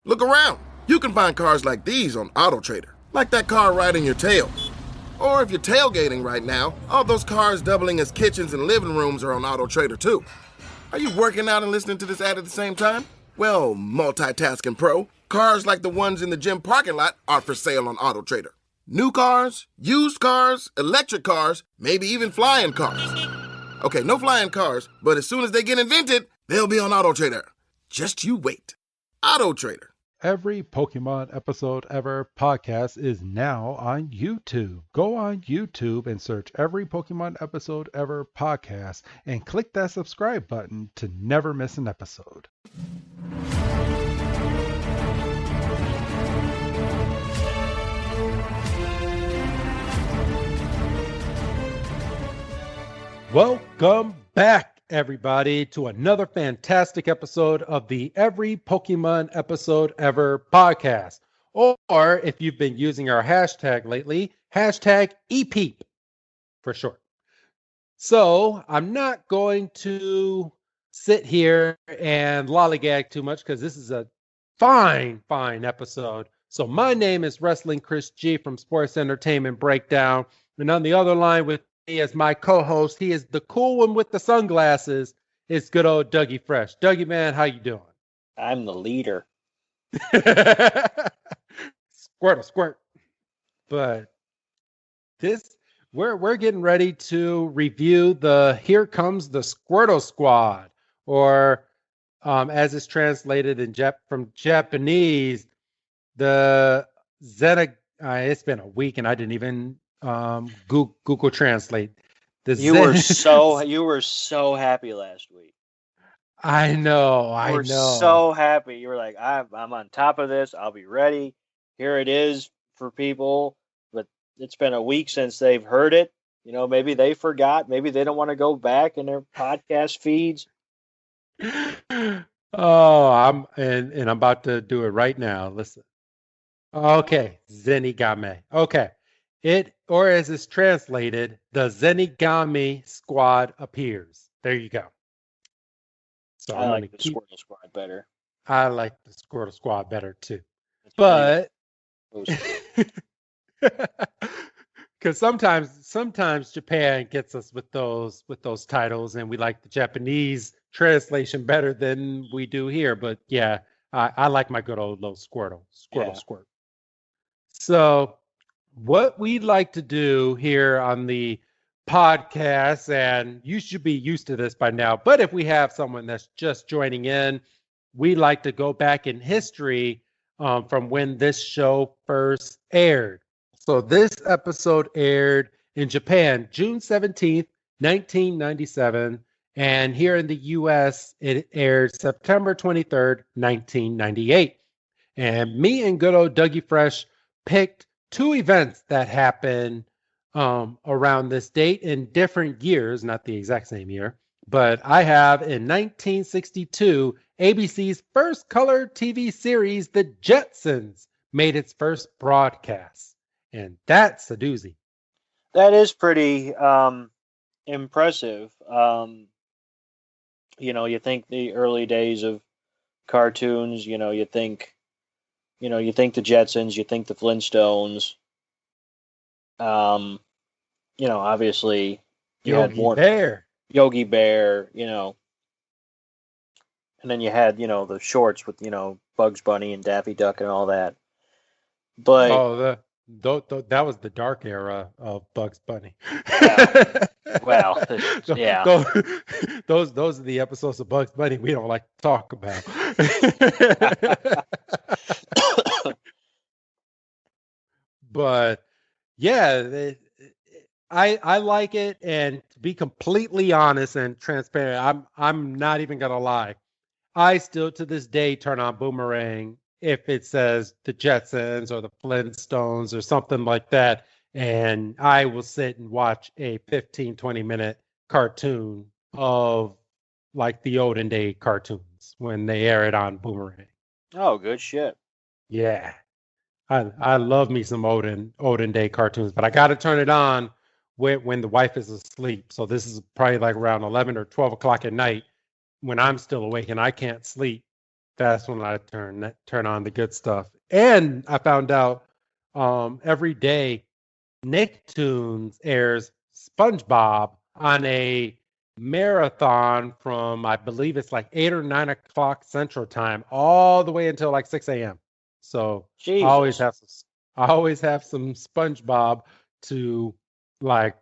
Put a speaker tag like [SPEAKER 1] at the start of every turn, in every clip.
[SPEAKER 1] Look around. You can find cars like these on AutoTrader, like that car riding your tail. Or if you're tailgating right now, all those cars doubling as kitchens and living rooms are on AutoTrader too. Are you working out and listening to this ad at the same time? Well, multitasking pro, cars like the ones in the gym parking lot are for sale on AutoTrader. New cars, used cars, electric cars, maybe even flying cars. Okay, no flying cars, but as soon as they get invented, they'll be on AutoTrader. Just you wait. AutoTrader.
[SPEAKER 2] Every Pokemon Episode Ever podcast is now on YouTube. Go on YouTube and search Every Pokemon Episode Ever podcast and click that subscribe button to never miss an episode. Welcome back, everybody, to another fantastic episode of the Every Pokemon Episode Ever podcast. Or if you've been using our hashtag lately, hashtag EPEEP for short. So I'm not going to sit here and lollygag too much because this is a fine episode. So my name is Wrestling Chris G from Sports Entertainment Breakdown. And on the other line with me as my co-host, he is the cool one with the sunglasses. It's good old Dougie Fresh. Dougie, man, how you doing?
[SPEAKER 3] I'm the leader.
[SPEAKER 2] Squirt. But we're getting ready to review the Here Comes the Squirtle Squad, or as it's translated from Japanese, the Zenigame. It's been a week and I didn't even Google Translate.
[SPEAKER 3] You were so happy last week.
[SPEAKER 2] I know.
[SPEAKER 3] You were so happy. You were like, I'm on top of this. I'll be ready. Here it is for people. But it's been a week since they've heard it. You know, maybe they forgot. Maybe they don't want to go back in their podcast feeds.
[SPEAKER 2] Oh, I'm about to do it right now. Listen. Okay, Zenigame. Okay. Or as it's translated, the Zenigame Squad appears. There you go. So
[SPEAKER 3] I like the Squirtle Squad better.
[SPEAKER 2] I like the Squirtle Squad better too. But because sometimes Japan gets us with those titles, and we like the Japanese translation better than we do here. But yeah, I like my good old little Squirtle. Squirt. So what we'd like to do here on the podcast, and you should be used to this by now, but if we have someone that's just joining in, we like to go back in history from when this show first aired. So this episode aired in Japan, June 17th, 1997, and here in the U.S., it aired September 23rd, 1998. And me and good old Dougie Fresh picked two events that happened around this date in different years, not the exact same year, but I have in 1962, ABC's first color TV series, The Jetsons, made its first broadcast. And that's a doozy.
[SPEAKER 3] That is pretty impressive. You think the early days of cartoons, you think the Jetsons, you think the Flintstones. Obviously you had more Yogi Bear, and then you had, the shorts with, Bugs Bunny and Daffy Duck and all that. But
[SPEAKER 2] that was the dark era of Bugs Bunny.
[SPEAKER 3] Well, yeah.
[SPEAKER 2] Those are the episodes of Bugs Bunny we don't like to talk about. But yeah, I like it, and to be completely honest and transparent, I'm not even gonna lie. I still to this day turn on Boomerang if it says the Jetsons or the Flintstones or something like that, and I will sit and watch a 15-20 minute cartoon of like the olden day cartoons when they air it on Boomerang.
[SPEAKER 3] Oh, good shit.
[SPEAKER 2] Yeah. I love me some olden day cartoons, but I got to turn it on when the wife is asleep. So this is probably like around 11 or 12 o'clock at night when I'm still awake and I can't sleep. That's when I turn on the good stuff. And I found out every day Nicktoons airs SpongeBob on a marathon from I believe it's like 8 or 9 o'clock Central Time, all the way until like 6 a.m. So
[SPEAKER 3] Jesus.
[SPEAKER 2] I always have some SpongeBob to like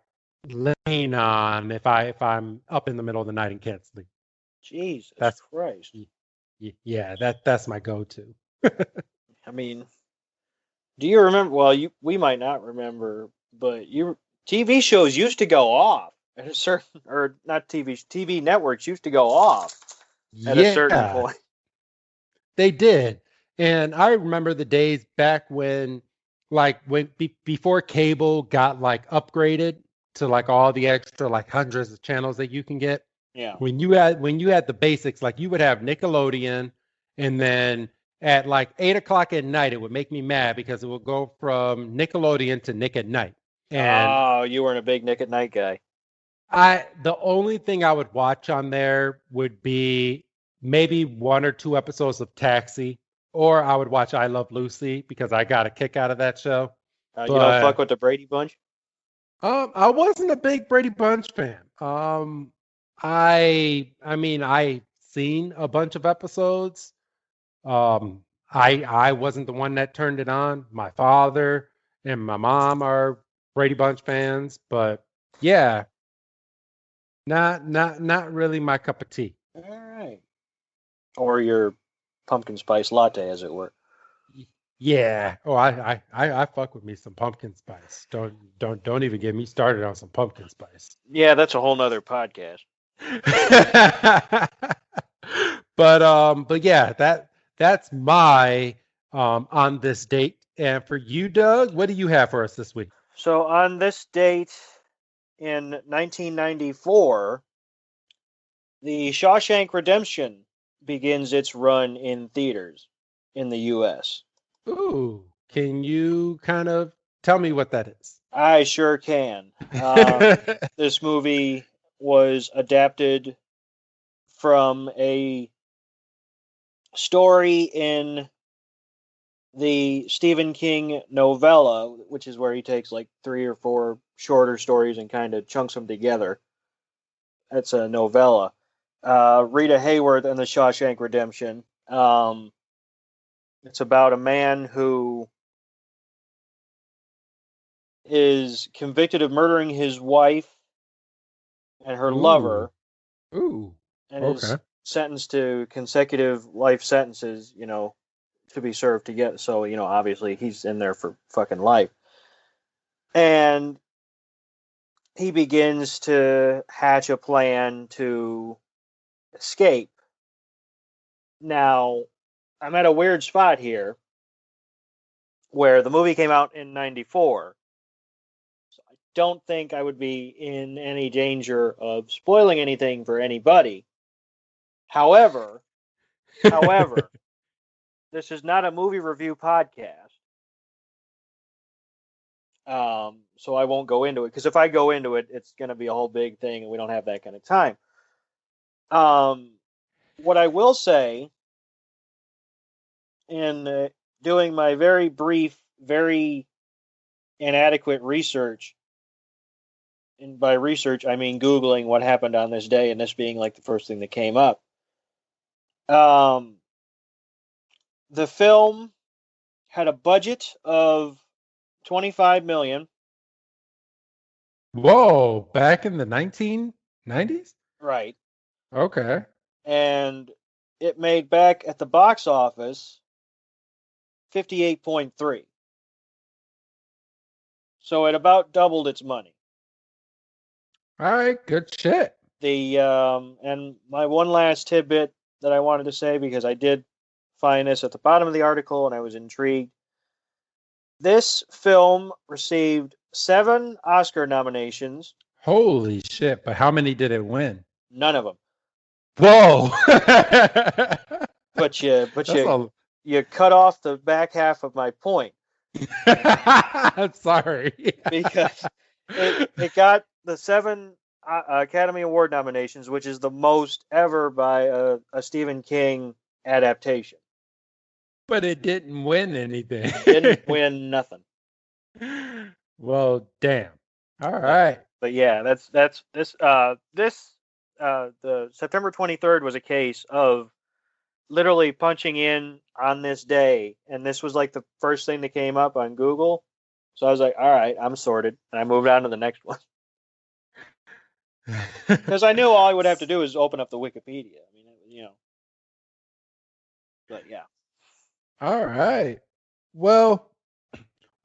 [SPEAKER 2] lean on if I'm up in the middle of the night and can't sleep.
[SPEAKER 3] Jesus
[SPEAKER 2] That's
[SPEAKER 3] Christ.
[SPEAKER 2] yeah, that's my go-to.
[SPEAKER 3] I mean, do you remember? Well, we might not remember, but TV shows used to go off at a certain, or not TV networks used to go off at a certain
[SPEAKER 2] Yeah,
[SPEAKER 3] point.
[SPEAKER 2] they did. And I remember the days back when before cable got like upgraded to like all the extra like hundreds of channels that you can get.
[SPEAKER 3] Yeah.
[SPEAKER 2] When you had the basics, like you would have Nickelodeon, and then at like 8 o'clock at night, it would make me mad because it would go from Nickelodeon to Nick at Night. And
[SPEAKER 3] Oh, you weren't a big Nick at Night guy.
[SPEAKER 2] the only thing I would watch on there would be maybe 1 or 2 episodes of Taxi, or I would watch I Love Lucy because I got a kick out of that show.
[SPEAKER 3] You don't fuck
[SPEAKER 2] But
[SPEAKER 3] with the Brady Bunch?
[SPEAKER 2] I wasn't a big Brady Bunch fan. I mean I seen a bunch of episodes. I wasn't the one that turned it on. My father and my mom are Brady Bunch fans, but yeah, not really my cup of tea.
[SPEAKER 3] All right. Or your pumpkin spice latte, as it were.
[SPEAKER 2] Yeah. Oh, I fuck with me some pumpkin spice. Don't even get me started on some pumpkin spice.
[SPEAKER 3] Yeah, that's a whole nother podcast.
[SPEAKER 2] But yeah, that's my on this date. And for you, Doug, what do you have for us this week?
[SPEAKER 3] So on this date in 1994, The Shawshank Redemption begins its run in theaters in the U.S.
[SPEAKER 2] Ooh, can you kind of tell me what that is?
[SPEAKER 3] I sure can. This movie was adapted from a story in the Stephen King novella, which is where he takes like 3 or 4 shorter stories and kind of chunks them together. That's a novella. Rita Hayworth and The Shawshank Redemption. It's about a man who is convicted of murdering his wife and her lover.
[SPEAKER 2] Ooh.
[SPEAKER 3] And
[SPEAKER 2] Okay.
[SPEAKER 3] is sentenced to consecutive life sentences, to be served together. So, obviously he's in there for fucking life. And he begins to hatch a plan to escape. Now, I'm at a weird spot here where the movie came out in 94. So I don't think I would be in any danger of spoiling anything for anybody. However, this is not a movie review podcast. So I won't go into it, because if I go into it, it's going to be a whole big thing, and we don't have that kind of time. What I will say, in doing my very brief, very inadequate research, and by research I mean Googling what happened on this day, and this being like the first thing that came up. The film had a budget of $25 million.
[SPEAKER 2] Whoa, back in the 1990s?
[SPEAKER 3] Right.
[SPEAKER 2] Okay.
[SPEAKER 3] And it made back at the box office 58.3. So it about doubled its money.
[SPEAKER 2] All right, good shit.
[SPEAKER 3] And my one last tidbit that I wanted to say, because I did find this at the bottom of the article and I was intrigued. This film received 7 Oscar nominations.
[SPEAKER 2] Holy shit, but how many did it win?
[SPEAKER 3] None of them.
[SPEAKER 2] Whoa.
[SPEAKER 3] But you cut off the back half of my point.
[SPEAKER 2] I'm sorry.
[SPEAKER 3] Because it got the 7 Academy Award nominations, which is the most ever by a Stephen King adaptation.
[SPEAKER 2] But it didn't win anything.
[SPEAKER 3] Didn't win nothing.
[SPEAKER 2] Well, damn. All right.
[SPEAKER 3] But yeah, that's this. The September 23rd was a case of literally punching in on this day, and this was like the first thing that came up on Google. So I was like, all right, I'm sorted, and I moved on to the next one because I knew all I would have to do is open up the Wikipedia. I mean, you know. But yeah.
[SPEAKER 2] All right. Well,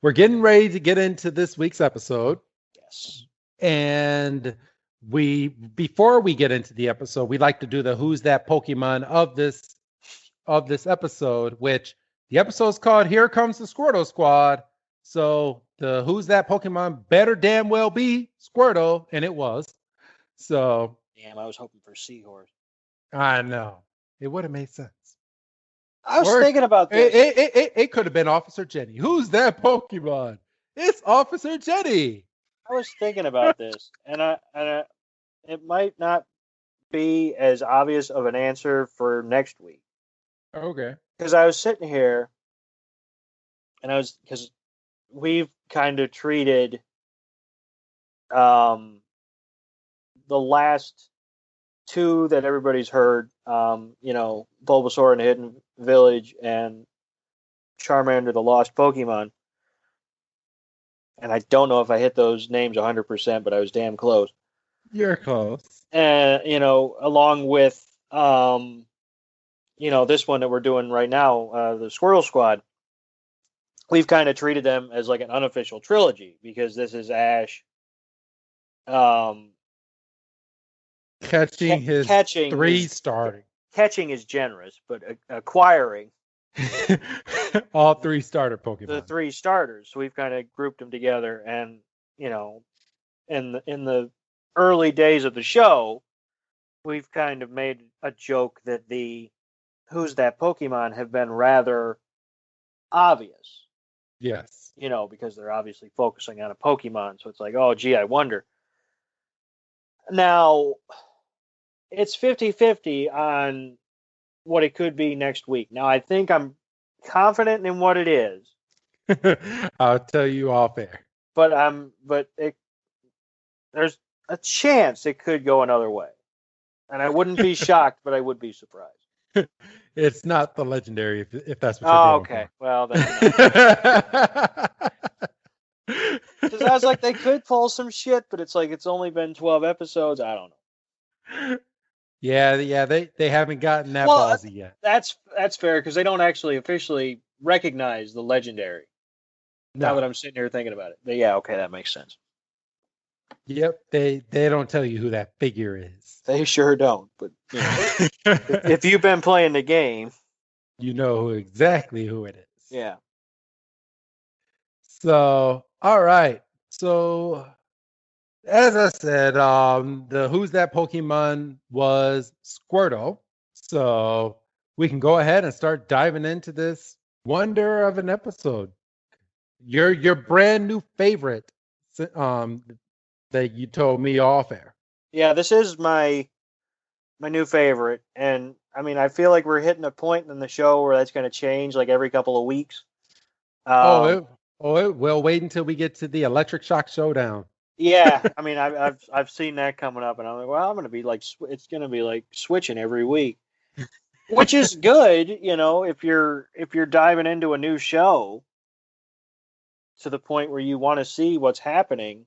[SPEAKER 2] we're getting ready to get into this week's episode.
[SPEAKER 3] Yes.
[SPEAKER 2] And before we get into the episode, we like to do the Who's That Pokemon of this episode, which the episode's called Here Comes the Squirtle Squad. So the Who's That Pokemon better damn well be Squirtle, and it was. So
[SPEAKER 3] damn, I was hoping for Seahorse.
[SPEAKER 2] I know. It would have made sense.
[SPEAKER 3] I was thinking about this.
[SPEAKER 2] It could have been Officer Jenny. Who's that Pokemon? It's Officer Jenny.
[SPEAKER 3] I was thinking about this, and it might not be as obvious of an answer for next week.
[SPEAKER 2] Okay.
[SPEAKER 3] Because I was sitting here, and because we've kind of treated the last two that everybody's heard, Bulbasaur and the Hidden Village and Charmander the Lost Pokemon. And I don't know if I hit those names 100%, but I was damn close.
[SPEAKER 2] You're close.
[SPEAKER 3] And, along with, this one that we're doing right now, the Squirtle Squad, we've kind of treated them as like an unofficial trilogy because this is Ash
[SPEAKER 2] catching his three starting.
[SPEAKER 3] Catching is generous, but acquiring
[SPEAKER 2] all three starter Pokemon.
[SPEAKER 3] The three starters. So we've kind of grouped them together, and in the early days of the show, we've kind of made a joke that the Who's That Pokemon have been rather obvious.
[SPEAKER 2] Yes.
[SPEAKER 3] Because they're obviously focusing on a Pokemon, so it's like, oh, gee, I wonder. Now, it's 50-50 on what it could be next week. Now, I think I'm confident in what it is.
[SPEAKER 2] I'll tell you off air.
[SPEAKER 3] But there's a chance it could go another way. And I wouldn't be shocked, but I would be surprised.
[SPEAKER 2] It's not the legendary, if that's what you're going
[SPEAKER 3] okay.
[SPEAKER 2] for.
[SPEAKER 3] Well, then. Because I was like, they could pull some shit, but it's like it's only been 12 episodes. I don't know.
[SPEAKER 2] Yeah, they haven't gotten that ballsy yet.
[SPEAKER 3] That's fair because they don't actually officially recognize the legendary. No. Now that I'm sitting here thinking about it, but yeah, okay, that makes sense.
[SPEAKER 2] Yep, they don't tell you who that figure is.
[SPEAKER 3] They sure don't. But if you've been playing the game,
[SPEAKER 2] you know exactly who it is.
[SPEAKER 3] Yeah.
[SPEAKER 2] So, all right. So, as I said, the Who's That Pokemon was Squirtle. So, we can go ahead and start diving into this wonder of an episode. Your brand new favorite that you told me off air.
[SPEAKER 3] Yeah, this is my new favorite. And, I mean, I feel like we're hitting a point in the show where that's going to change like every couple of weeks.
[SPEAKER 2] Well, wait until we get to the Electric Shock Showdown.
[SPEAKER 3] Yeah, I mean, I've seen that coming up, and I'm like, well, I'm going to be like, it's going to be like switching every week, which is good, if you're diving into a new show to the point where you want to see what's happening.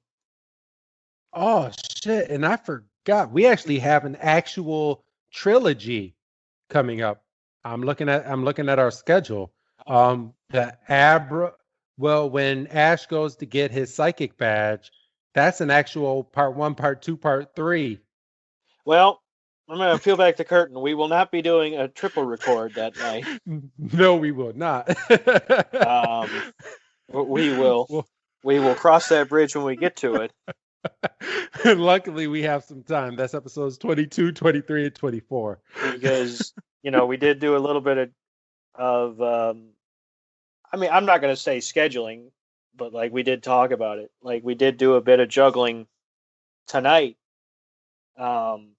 [SPEAKER 2] Oh shit! And I forgot we actually have an actual trilogy coming up. I'm looking at our schedule. When Ash goes to get his psychic badge, that's an actual part 1, part 2, part 3.
[SPEAKER 3] Well, I'm going to peel back the curtain. We will not be doing a triple record that night.
[SPEAKER 2] No, we will not.
[SPEAKER 3] We will cross that bridge when we get to it.
[SPEAKER 2] Luckily, we have some time. That's episodes 22, 23, and 24.
[SPEAKER 3] Because, we did do a little bit of I mean, I'm not going to say scheduling, but like we did talk about it. Like we did do a bit of juggling tonight. And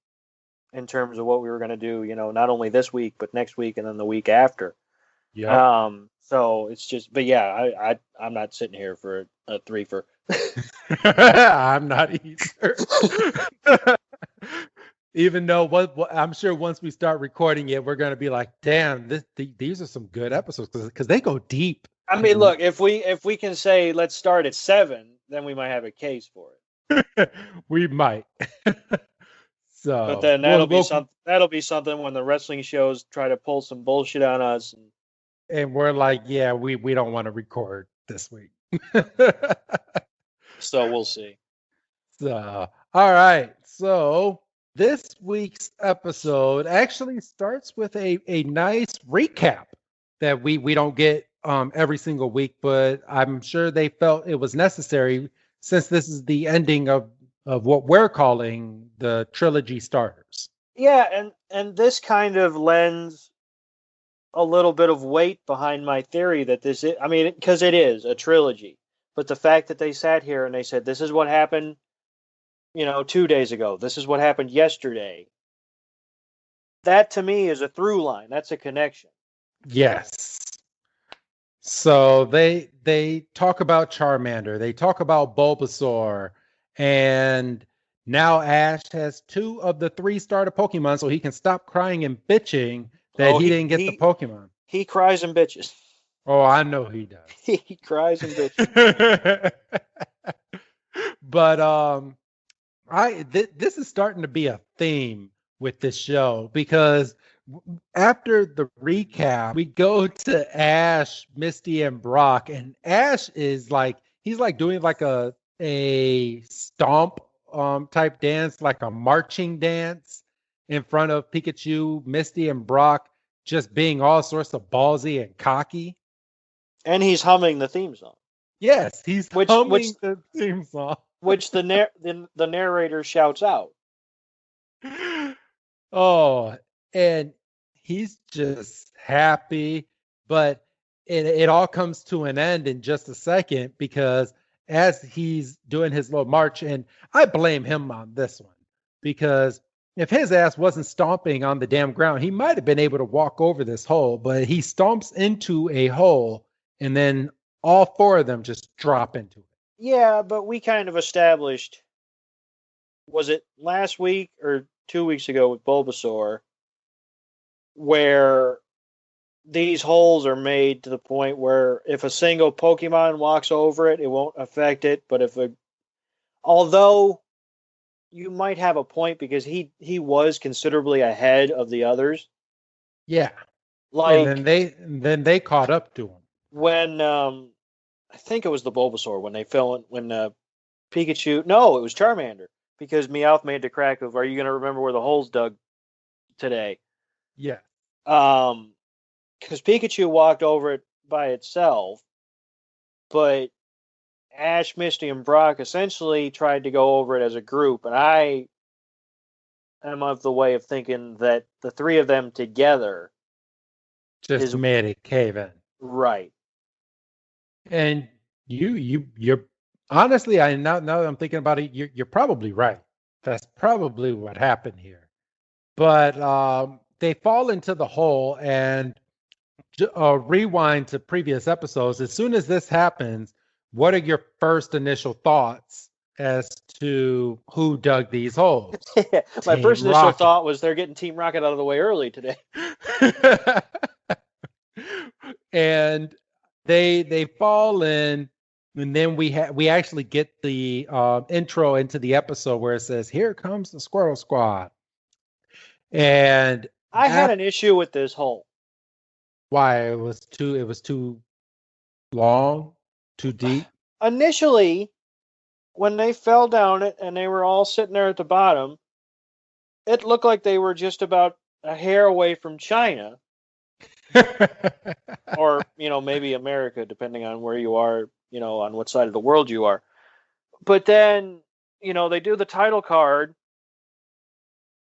[SPEAKER 3] in terms of what we were going to do, not only this week, but next week and then the week after.
[SPEAKER 2] Yeah.
[SPEAKER 3] So it's just, but yeah, I'm not sitting here for a threefer.
[SPEAKER 2] I'm not either. Even though what I'm sure once we start recording it, we're going to be like, damn, these are some good episodes because they go deep.
[SPEAKER 3] I mean, look, if we can say let's start at 7, then we might have a case for it.
[SPEAKER 2] We might. So,
[SPEAKER 3] but then that'll be something when the wrestling shows try to pull some bullshit on us,
[SPEAKER 2] and we're like, yeah, we don't want to record this week.
[SPEAKER 3] So we'll see.
[SPEAKER 2] So, all right. So this week's episode actually starts with a nice recap that we don't get every single week, but I'm sure they felt it was necessary since this is the ending of what we're calling the trilogy starters.
[SPEAKER 3] Yeah, and this kind of lends a little bit of weight behind my theory that this is, I mean, because it is a trilogy, but the fact that they sat here and they said, this is what happened, 2 days ago, this is what happened yesterday. That to me is a through line. That's a connection.
[SPEAKER 2] Yes. So they talk about Charmander, they talk about Bulbasaur, and now Ash has 2 of the 3 starter Pokemon, so he can stop crying and bitching that he didn't get the Pokemon.
[SPEAKER 3] He cries and bitches.
[SPEAKER 2] Oh, I know he does.
[SPEAKER 3] He cries and bitches.
[SPEAKER 2] But this is starting to be a theme with this show because after the recap, we go to Ash, Misty, and Brock, and Ash is like he's like doing like a stomp type dance, like a marching dance in front of Pikachu, Misty, and Brock, just being all sorts of ballsy and cocky.
[SPEAKER 3] And he's humming the theme song.
[SPEAKER 2] Yes, he's humming the theme song,
[SPEAKER 3] which the narrator shouts out.
[SPEAKER 2] Oh, and he's just happy, but it all comes to an end in just a second because as he's doing his little march, and I blame him on this one because if his ass wasn't stomping on the damn ground, he might have been able to walk over this hole, but he stomps into a hole and then all 4 of them just drop into it.
[SPEAKER 3] Yeah, but we kind of established, was it last week or 2 weeks ago with Bulbasaur, where these holes are made to the point where if a single Pokemon walks over it, it won't affect it. But although you might have a point because he was considerably ahead of the others.
[SPEAKER 2] Yeah.
[SPEAKER 3] Like,
[SPEAKER 2] and then they caught up to him.
[SPEAKER 3] When I think it was the Bulbasaur when Pikachu, no, it was Charmander, because Meowth made the crack of, are you going to remember where the hole's dug today?
[SPEAKER 2] Yeah.
[SPEAKER 3] Because Pikachu walked over it by itself, but Ash, Misty, and Brock essentially tried to go over it as a group, and I am of the way of thinking that the 3 of them together
[SPEAKER 2] just made it cave in.
[SPEAKER 3] Right.
[SPEAKER 2] And you're honestly, now that I'm thinking about it, you're probably right. That's probably what happened here. But they fall into the hole, and rewind to previous episodes. As soon as this happens, what are your first initial thoughts as to who dug these holes?
[SPEAKER 3] My first initial thought was they're getting Team Rocket out of the way early today.
[SPEAKER 2] And they fall in, and then we actually get the intro into the episode where it says, "Here comes the Squirtle Squad." And
[SPEAKER 3] I had an issue with this hole.
[SPEAKER 2] Why? It was too long, too deep.
[SPEAKER 3] Initially, when they fell down it and they were all sitting there at the bottom, it looked like they were just about a hair away from China. Or, maybe America, depending on where you are, on what side of the world you are. But then, they do the title card,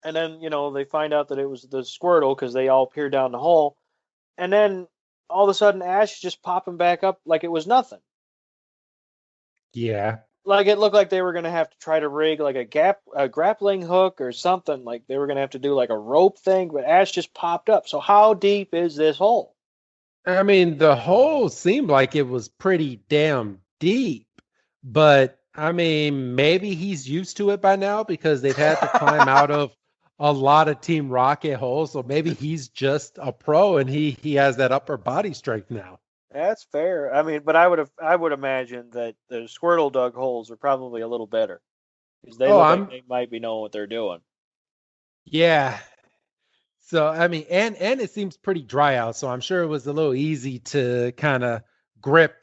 [SPEAKER 3] and then, they find out that it was the Squirtle because they all peer down the hole. And then all of a sudden, Ash is just popping back up like it was nothing.
[SPEAKER 2] Yeah.
[SPEAKER 3] Like it looked like they were going to have to try to rig like a grappling hook or something. Like they were going to have to do like a rope thing, but Ash just popped up. So how deep is this hole?
[SPEAKER 2] I mean, the hole seemed like it was pretty damn deep, but I mean, maybe he's used to it by now because they've had to climb out of a lot of Team Rocket holes. So maybe he's just a pro and he has that upper body strength now.
[SPEAKER 3] That's fair. I mean, but I would imagine that the Squirtle dug holes are probably a little better because they look like they might be knowing what they're doing.
[SPEAKER 2] Yeah. So I mean, and it seems pretty dry out, so I'm sure it was a little easy to kind of grip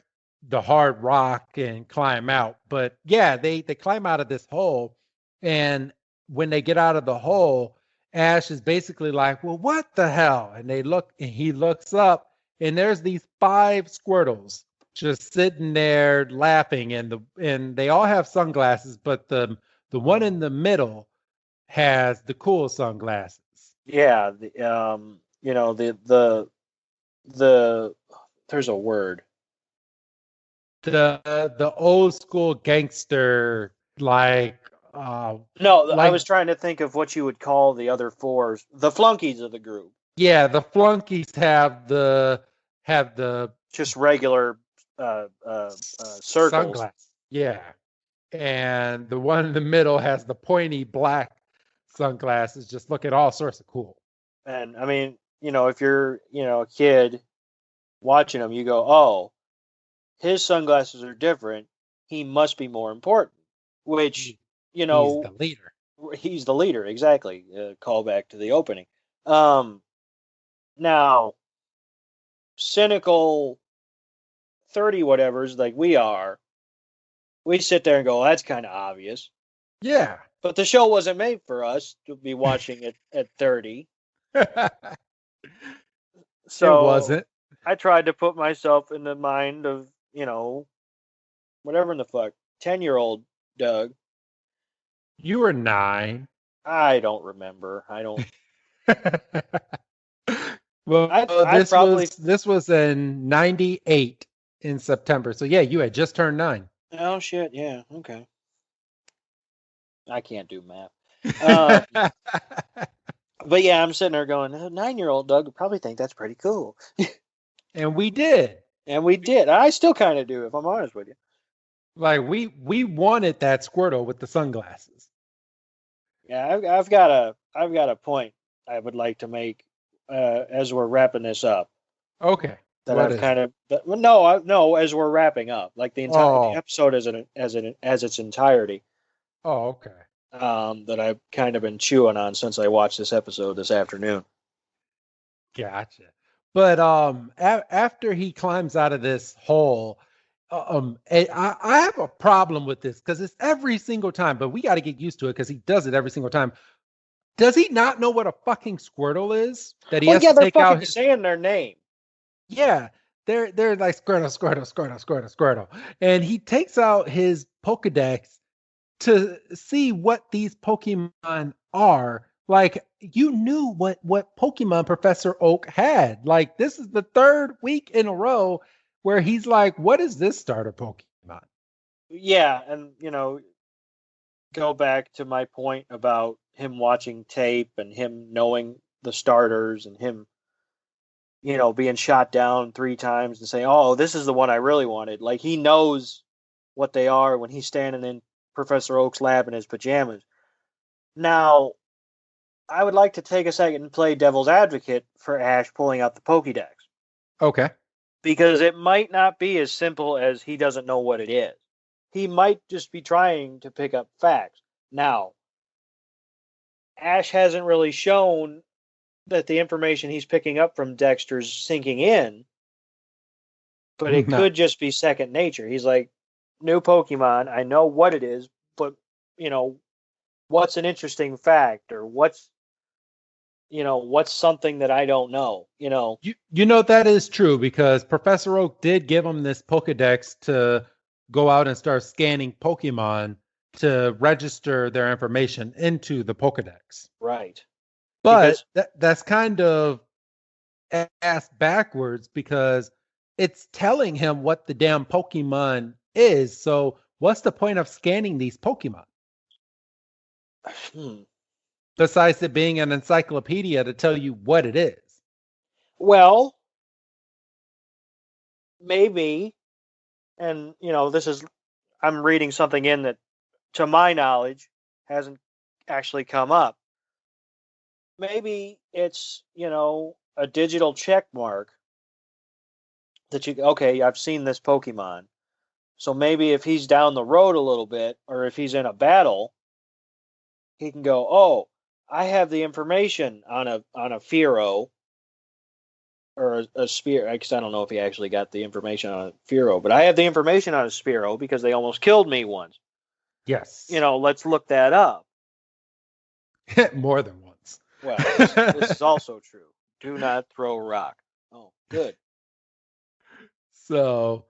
[SPEAKER 2] the hard rock and climb out. But yeah, they climb out of this hole, and when they get out of the hole, Ash is basically like, "Well, what the hell?" And they look, and he looks up, and there's these 5 Squirtles just sitting there laughing, and they all have sunglasses, but the one in the middle has the cool sunglasses.
[SPEAKER 3] Yeah, you know, the there's a word.
[SPEAKER 2] The old school gangster like
[SPEAKER 3] No, I
[SPEAKER 2] like
[SPEAKER 3] was trying to think of what you would call the other 4, the flunkies of the group.
[SPEAKER 2] yeah, the flunkies have the
[SPEAKER 3] Just regular circles.
[SPEAKER 2] sunglasses. Yeah. And the one in the middle has the pointy black sunglasses, just looking all sorts of cool.
[SPEAKER 3] And I mean, you know, if you're, you know, a kid watching them, you go, "Oh, his sunglasses are different. He must be more important." Which, you know,
[SPEAKER 2] he's the leader.
[SPEAKER 3] He's the leader, exactly. Call back to the opening. Now, cynical 30 whatevers like we are, we sit there and go, "That's kind of obvious."
[SPEAKER 2] Yeah.
[SPEAKER 3] But the show wasn't made for us to be watching it at 30. So
[SPEAKER 2] it wasn't.
[SPEAKER 3] I tried to put myself in the mind of, you know, whatever in the fuck, 10-year-old Doug.
[SPEAKER 2] You were 9.
[SPEAKER 3] I don't remember. I don't.
[SPEAKER 2] Well, this was in 98 in September. So yeah, you had just turned 9.
[SPEAKER 3] Oh shit, yeah, okay. I can't do math. But yeah, I'm sitting there going, 9-year-old Doug would probably think that's pretty cool.
[SPEAKER 2] And we did.
[SPEAKER 3] And we did. I still kind of do, if I'm honest with you.
[SPEAKER 2] Like we wanted that Squirtle with the sunglasses.
[SPEAKER 3] Yeah, I've got a point I would like to make as we're wrapping this up.
[SPEAKER 2] Okay.
[SPEAKER 3] That I've kind of no, as we're wrapping up, like the entire episode as its entirety.
[SPEAKER 2] Oh, okay.
[SPEAKER 3] That I've kind of been chewing on since I watched this episode this afternoon.
[SPEAKER 2] Gotcha. But after he climbs out of this hole, I have a problem with this because it's every single time, but we got to get used to it because he does it every single time. Does he not know what a fucking Squirtle is? That he has to take out his...
[SPEAKER 3] saying their name.
[SPEAKER 2] Yeah, they're like Squirtle, and he takes out his Pokedex to see what these Pokemon are. Like, you knew what Pokemon Professor Oak had. Like, this is the 3rd week in a row where he's like, what is this starter Pokemon?
[SPEAKER 3] Yeah, and, you know, go back to my point about him watching tape and him knowing the starters and him, you know, being shot down 3 times and saying, "Oh, this is the one I really wanted." Like, he knows what they are when he's standing in Professor Oak's lab in his pajamas. Now, I would like to take a second and play devil's advocate for Ash pulling out the Pokédex.
[SPEAKER 2] Okay.
[SPEAKER 3] Because it might not be as simple as he doesn't know what it is. He might just be trying to pick up facts. Now, Ash hasn't really shown that the information he's picking up from Dexter's sinking in, but it could just be second nature. He's like, new Pokemon, I know what it is, but, you know, what's an interesting fact, or what's something that I don't know, you know?
[SPEAKER 2] You know, that is true because Professor Oak did give him this Pokedex to go out and start scanning Pokemon to register their information into the Pokedex.
[SPEAKER 3] Right.
[SPEAKER 2] But that's kind of ass backwards because it's telling him what the damn Pokemon is. So what's the point of scanning these Pokemon?
[SPEAKER 3] Hmm.
[SPEAKER 2] Besides it being an encyclopedia to tell you what it is.
[SPEAKER 3] Well, maybe, and I'm reading something in that, to my knowledge, hasn't actually come up. Maybe it's, a digital check mark that okay, I've seen this Pokemon. So maybe if he's down the road a little bit, or if he's in a battle, he can go, oh, I have the information on a Fearow or a Spear. Because I don't know if he actually got the information on a Fearow, but I have the information on a Spearow because they almost killed me once.
[SPEAKER 2] Yes.
[SPEAKER 3] Let's look that up.
[SPEAKER 2] More than once.
[SPEAKER 3] Well, this is also true. Do not throw a rock. Oh, good.
[SPEAKER 2] So,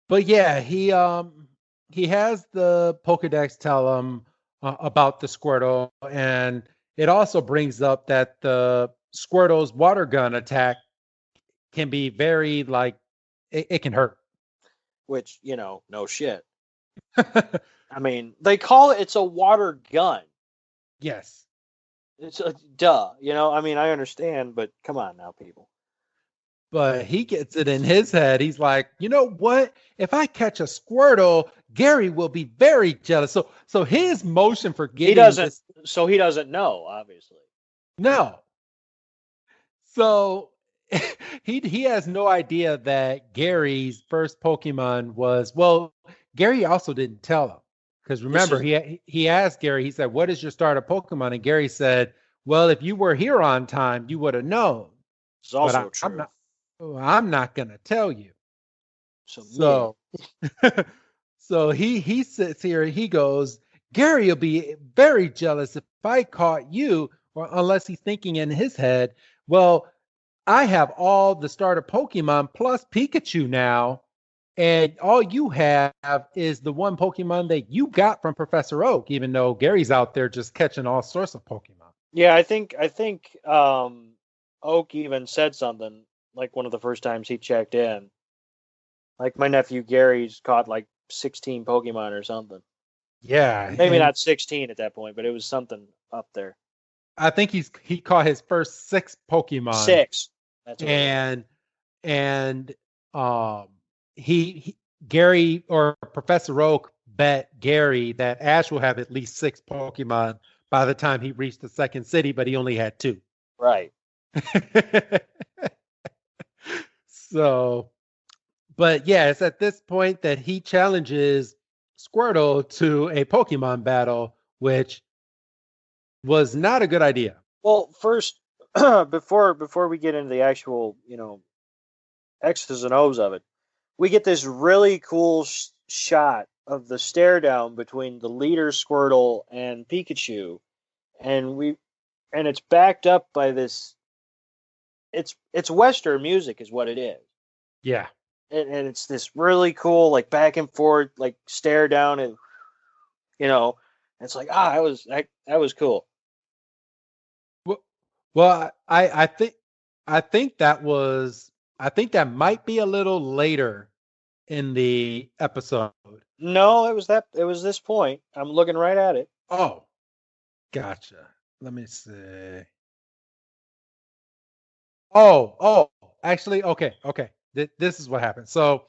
[SPEAKER 2] but yeah, he has the Pokedex tell him about the Squirtle, and it also brings up that the Squirtle's water gun attack can be very it can hurt.
[SPEAKER 3] Which, no shit. I mean, they call it's a water gun.
[SPEAKER 2] Yes.
[SPEAKER 3] It's a duh. I mean, I understand, but come on now, people.
[SPEAKER 2] But he gets it in his head. He's like, you know what? If I catch a Squirtle, Gary will be very jealous. So his motion for getting
[SPEAKER 3] So he doesn't know, obviously.
[SPEAKER 2] No. So he has no idea that Gary's first Pokemon was, well, Gary also didn't tell him. Because remember, he asked Gary, he said, what is your starter Pokemon? And Gary said, well, if you were here on time, you would have known.
[SPEAKER 3] It's also true.
[SPEAKER 2] I'm not going to tell you. So he sits here and he goes, Gary will be very jealous if I caught you, or unless he's thinking in his head, well, I have all the starter Pokemon plus Pikachu now, and all you have is the one Pokemon that you got from Professor Oak, even though Gary's out there just catching all sorts of Pokemon.
[SPEAKER 3] Yeah, I think Oak even said something like one of the first times he checked in. Like my nephew Gary's caught like 16 Pokemon or something.
[SPEAKER 2] Yeah.
[SPEAKER 3] Maybe not 16 at that point, but it was something up there.
[SPEAKER 2] I think he caught his first 6 Pokemon.
[SPEAKER 3] 6.
[SPEAKER 2] That's he Gary or Professor Oak bet Gary that Ash will have at least 6 Pokemon by the time he reached the second city, but he only had 2.
[SPEAKER 3] Right.
[SPEAKER 2] So, but yeah, it's at this point that he challenges Squirtle to a Pokemon battle, which was not a good idea.
[SPEAKER 3] Well, first, before we get into the actual, X's and O's of it, we get this really cool shot of the stare down between the leader Squirtle and Pikachu, and it's backed up by this. It's Western music, is what it is.
[SPEAKER 2] Yeah,
[SPEAKER 3] and it's this really cool, like back and forth, like stare down, and it's like that was cool.
[SPEAKER 2] Well, I think that might be a little later in the episode.
[SPEAKER 3] No, it was this point. I'm looking right at it.
[SPEAKER 2] Oh, gotcha. Let me see. Oh, actually, okay. This is what happened. So,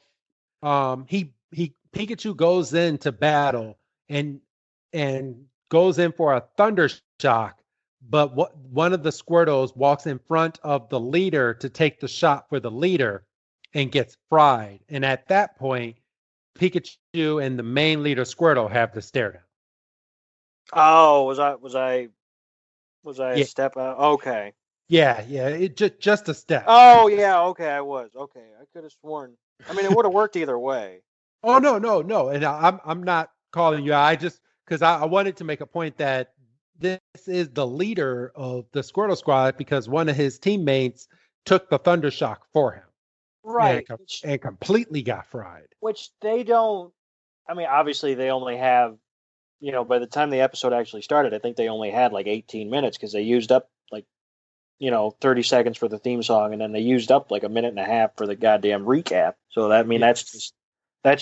[SPEAKER 2] Pikachu goes into battle and goes in for a thunder shock, but one of the Squirtles walks in front of the leader to take the shot for the leader and gets fried. And at that point, Pikachu and the main leader Squirtle have the stare down.
[SPEAKER 3] Oh, was I
[SPEAKER 2] Yeah.
[SPEAKER 3] a step out? Okay.
[SPEAKER 2] Yeah, it just a step.
[SPEAKER 3] Oh yeah, okay, I was. Okay, I could have sworn. I mean, it would have worked either way.
[SPEAKER 2] Oh no, and I'm not calling you out. I just because I wanted to make a point that this is the leader of the Squirtle Squad because one of his teammates took the thunder shock for him,
[SPEAKER 3] right,
[SPEAKER 2] and completely got fried.
[SPEAKER 3] Which they don't. I mean, obviously they only have, by the time the episode actually started, I think they only had like 18 minutes because they used up like 30 seconds for the theme song, and then they used up like a minute and a half for the goddamn recap. So that's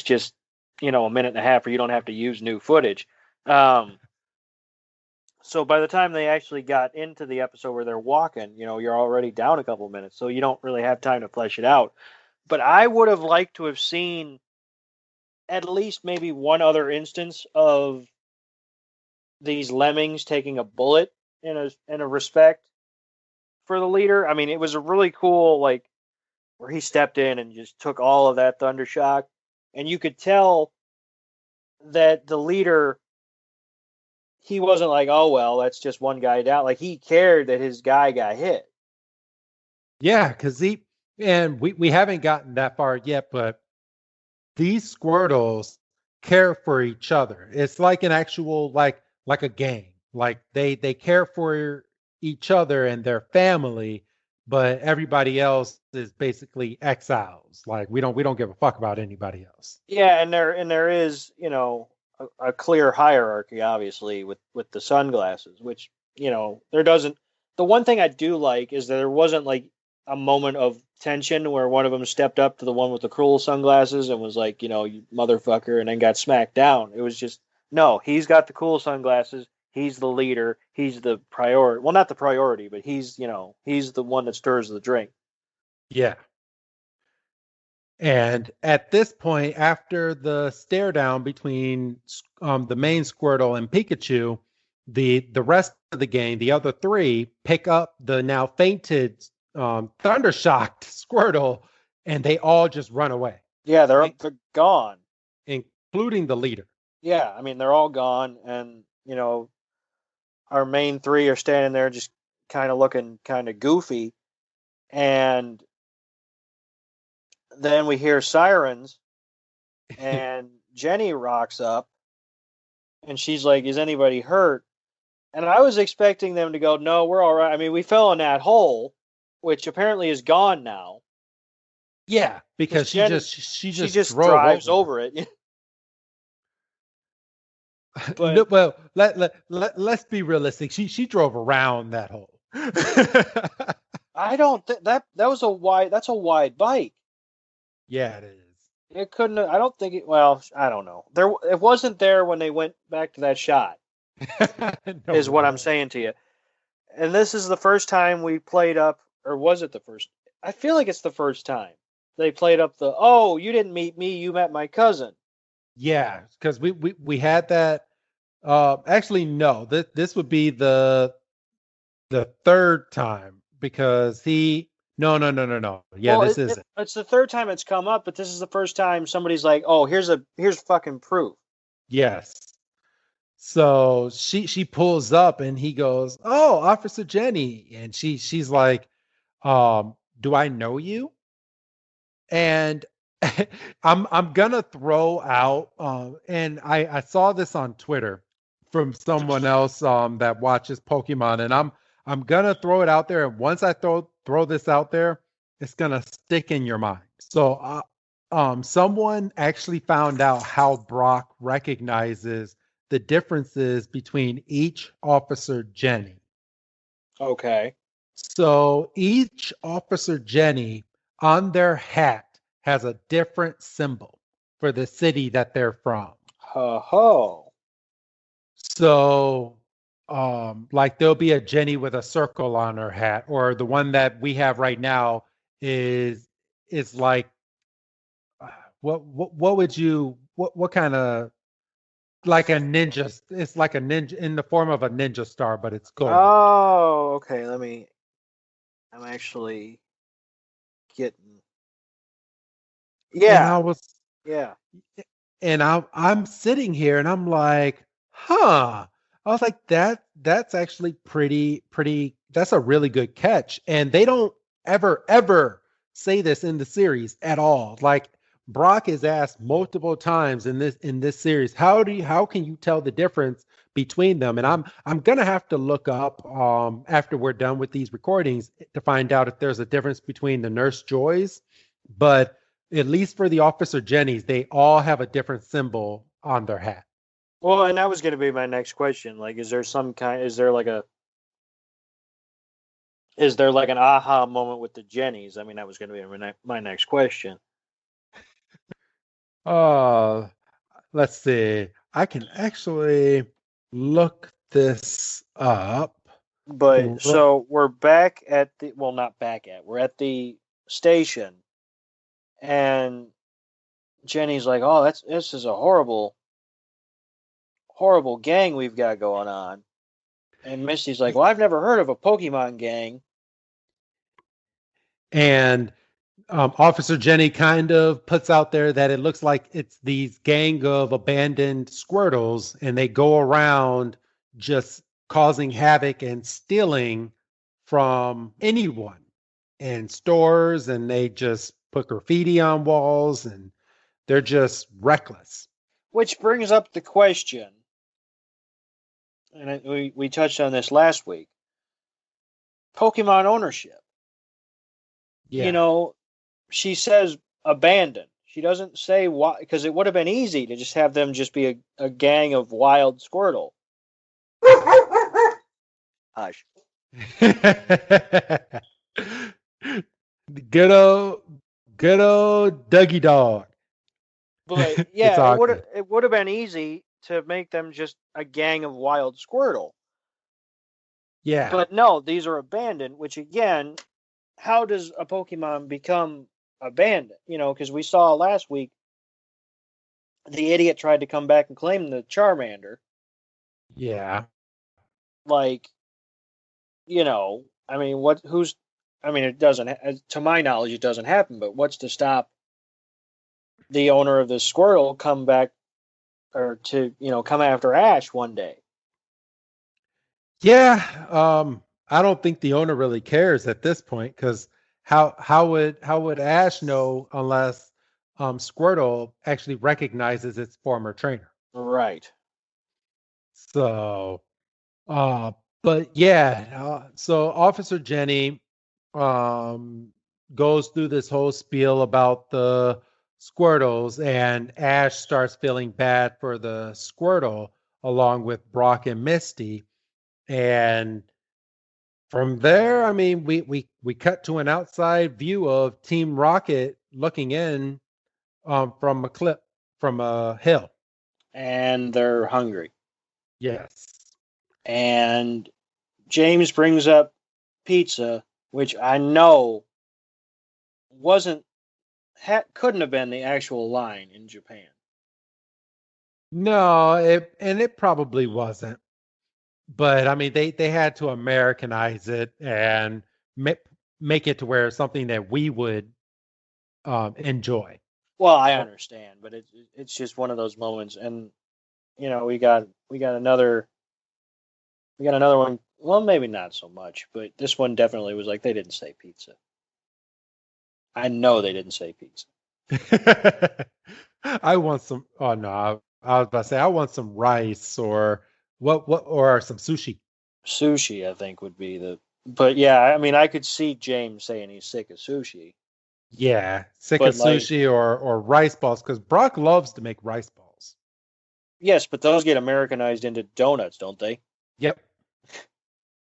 [SPEAKER 3] just a minute and a half, or you don't have to use new footage. So by the time they actually got into the episode where they're walking, you're already down a couple minutes, so you don't really have time to flesh it out. But I would have liked to have seen at least maybe one other instance of these lemmings taking a bullet in a respect for the leader. I mean, it was a really cool, like, where he stepped in and just took all of that thunder shock, and you could tell that the leader, he wasn't like, oh well, that's just one guy down. Like, he cared that his guy got hit.
[SPEAKER 2] Yeah, because we haven't gotten that far yet, but these Squirtles care for each other. It's like an actual like a gang. Like they care for each other and their family, but everybody else is basically exiles. Like we don't give a fuck about anybody else.
[SPEAKER 3] Yeah, and there is, a clear hierarchy, obviously, with the sunglasses, which, there doesn't. The one thing I do like is that there wasn't like a moment of tension where one of them stepped up to the one with the cruel sunglasses and was like, you motherfucker, and then got smacked down. It was just, no, he's got the cool sunglasses. He's the leader. He's the priority. Well, not the priority, but he's the one that stirs the drink.
[SPEAKER 2] Yeah. And at this point, after the stare down between the main Squirtle and Pikachu, the rest of the game, the other three, pick up the now fainted Thundershocked Squirtle, and they all just run away.
[SPEAKER 3] Yeah, they're gone,
[SPEAKER 2] including the leader.
[SPEAKER 3] Yeah, I mean, they're all gone, and our main three are standing there just kind of looking kind of goofy, and then we hear sirens, and Jenny rocks up, and she's like, "Is anybody hurt?" And I was expecting them to go, "No, we're all right." I mean, we fell in that hole, which apparently is gone now.
[SPEAKER 2] Yeah, because she just
[SPEAKER 3] drives over it.
[SPEAKER 2] But, well, let's be realistic. She drove around that hole.
[SPEAKER 3] I don't think that's a wide bike.
[SPEAKER 2] Yeah, it is.
[SPEAKER 3] It couldn't. I don't think it. Well, I don't know. It wasn't there when they went back to that shot. No, is what I'm saying to you. And this is the first time we played up, or was it the first? I feel like it's the first time they played up the. Oh, you didn't meet me. You met my cousin.
[SPEAKER 2] Yeah, because we had that. Actually, no. This would be the third time because he. No. Yeah, well, this isn't.
[SPEAKER 3] It's the third time it's come up, but this is the first time somebody's like, "Oh, here's fucking proof."
[SPEAKER 2] Yes. So she pulls up and he goes, "Oh, Officer Jenny," and she's like, "Do I know you?" And I'm gonna throw out, and I saw this on Twitter from someone else that watches Pokemon, and I'm gonna throw it out there. And once I throw this out there, it's gonna stick in your mind. So, someone actually found out how Brock recognizes the differences between each Officer Jenny.
[SPEAKER 3] Okay.
[SPEAKER 2] So each Officer Jenny on their hat has a different symbol for the city that they're from.
[SPEAKER 3] Ho.
[SPEAKER 2] So, like there'll be a Jenny with a circle on her hat, or the one that we have right now is like, what would you, what kind of, like a ninja? It's like a ninja in the form of a ninja star, but it's gold.
[SPEAKER 3] Oh, okay. I'm actually getting. Yeah.
[SPEAKER 2] And I'm sitting here and I'm like, huh. I was like, that's actually pretty. That's a really good catch. And they don't ever say this in the series at all. Like Brock is asked multiple times in this series, how can you tell the difference between them? And I'm gonna have to look up after we're done with these recordings to find out if there's a difference between the Nurse Joys, but at least for the Officer Jennies, they all have a different symbol on their hat.
[SPEAKER 3] Well, and that was going to be my next question. Like, is there like an aha moment with the Jennies? I mean, that was going to be my next question.
[SPEAKER 2] let's see. I can actually look this up.
[SPEAKER 3] But so we're back at the not back at. We're at the station, and Jenny's like, "Oh, this is a horrible gang we've got going on." And Misty's like, "Well, I've never heard of a Pokemon gang."
[SPEAKER 2] And Officer Jenny kind of puts out there that it looks like it's these gang of abandoned Squirtles, and they go around just causing havoc and stealing from anyone in stores, and they just put graffiti on walls, and they're just reckless.
[SPEAKER 3] Which brings up the question, and we touched on this last week: Pokemon ownership.
[SPEAKER 2] Yeah.
[SPEAKER 3] You know, she says abandoned. She doesn't say why, because it would have been easy to just have them just be a gang of wild Squirtle. Hush.
[SPEAKER 2] Good old Dougie dog.
[SPEAKER 3] But yeah, it would have been easy to make them just a gang of wild Squirtle.
[SPEAKER 2] Yeah.
[SPEAKER 3] But no, these are abandoned, which again, how does a Pokemon become abandoned? You know, because we saw last week the idiot tried to come back and claim the Charmander.
[SPEAKER 2] Yeah.
[SPEAKER 3] Like, you know, I mean, it doesn't, to my knowledge, it doesn't happen, but what's to stop the owner of the Squirtle come back or to, come after Ash one day?
[SPEAKER 2] Yeah. I don't think the owner really cares at this point, because how would Ash know unless Squirtle actually recognizes its former trainer?
[SPEAKER 3] Right.
[SPEAKER 2] So, but yeah, so Officer Jenny goes through this whole spiel about the Squirtles, and Ash starts feeling bad for the Squirtle along with Brock and Misty. And from there, I mean, we cut to an outside view of Team Rocket looking in from a hill.
[SPEAKER 3] And they're hungry.
[SPEAKER 2] Yes.
[SPEAKER 3] And James brings up pizza, which I know couldn't have been the actual line in Japan.
[SPEAKER 2] No, it probably wasn't. But I mean, they had to Americanize it and make it to where it's something that we would enjoy.
[SPEAKER 3] Well, I understand, but it's just one of those moments, and we got another one. Well, maybe not so much, but this one definitely was like they didn't say pizza. I know they didn't say pizza.
[SPEAKER 2] I want some. Oh no, I was about to say I want some rice or or some sushi.
[SPEAKER 3] Sushi, I think, would be the. But yeah, I mean, I could see James saying he's sick of sushi.
[SPEAKER 2] Yeah, sick of sushi or rice balls, because Brock loves to make rice balls.
[SPEAKER 3] Yes, but those get Americanized into donuts, don't they?
[SPEAKER 2] Yep.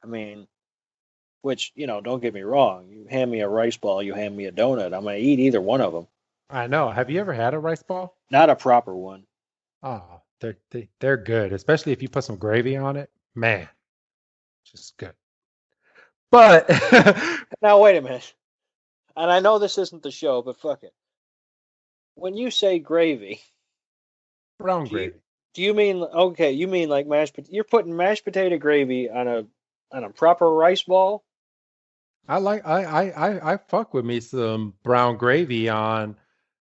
[SPEAKER 3] I mean, which, don't get me wrong. You hand me a rice ball, you hand me a donut. I'm going to eat either one of them.
[SPEAKER 2] I know. Have you ever had a rice ball?
[SPEAKER 3] Not a proper one.
[SPEAKER 2] Oh, they're good, especially if you put some gravy on it. Man, just good. But
[SPEAKER 3] now, wait a minute. And I know this isn't the show, but fuck it. When you say gravy,
[SPEAKER 2] brown gravy,
[SPEAKER 3] do you mean you mean like you're putting mashed potato gravy on a proper rice ball?
[SPEAKER 2] I fuck with me some brown gravy on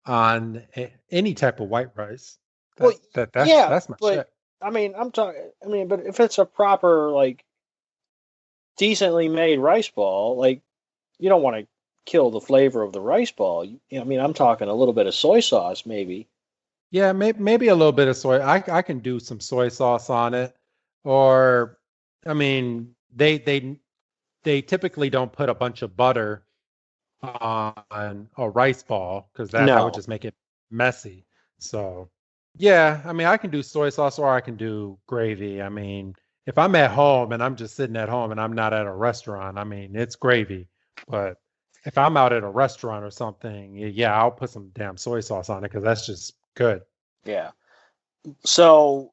[SPEAKER 2] any type of white rice. That's my shit.
[SPEAKER 3] I mean, but if it's a proper, like, decently made rice ball, like, you don't want to kill the flavor of the rice ball. I mean, I'm talking a little bit of soy sauce, maybe.
[SPEAKER 2] Yeah, maybe a little bit of soy. I can do some soy sauce on it, or I mean, they typically don't put a bunch of butter on a rice ball, because that would just make it messy. So yeah, I mean, I can do soy sauce or I can do gravy. I mean, if I'm at home and I'm just sitting at home and I'm not at a restaurant, I mean, it's gravy. But if I'm out at a restaurant or something, yeah, I'll put some damn soy sauce on it, because that's just good.
[SPEAKER 3] Yeah. So,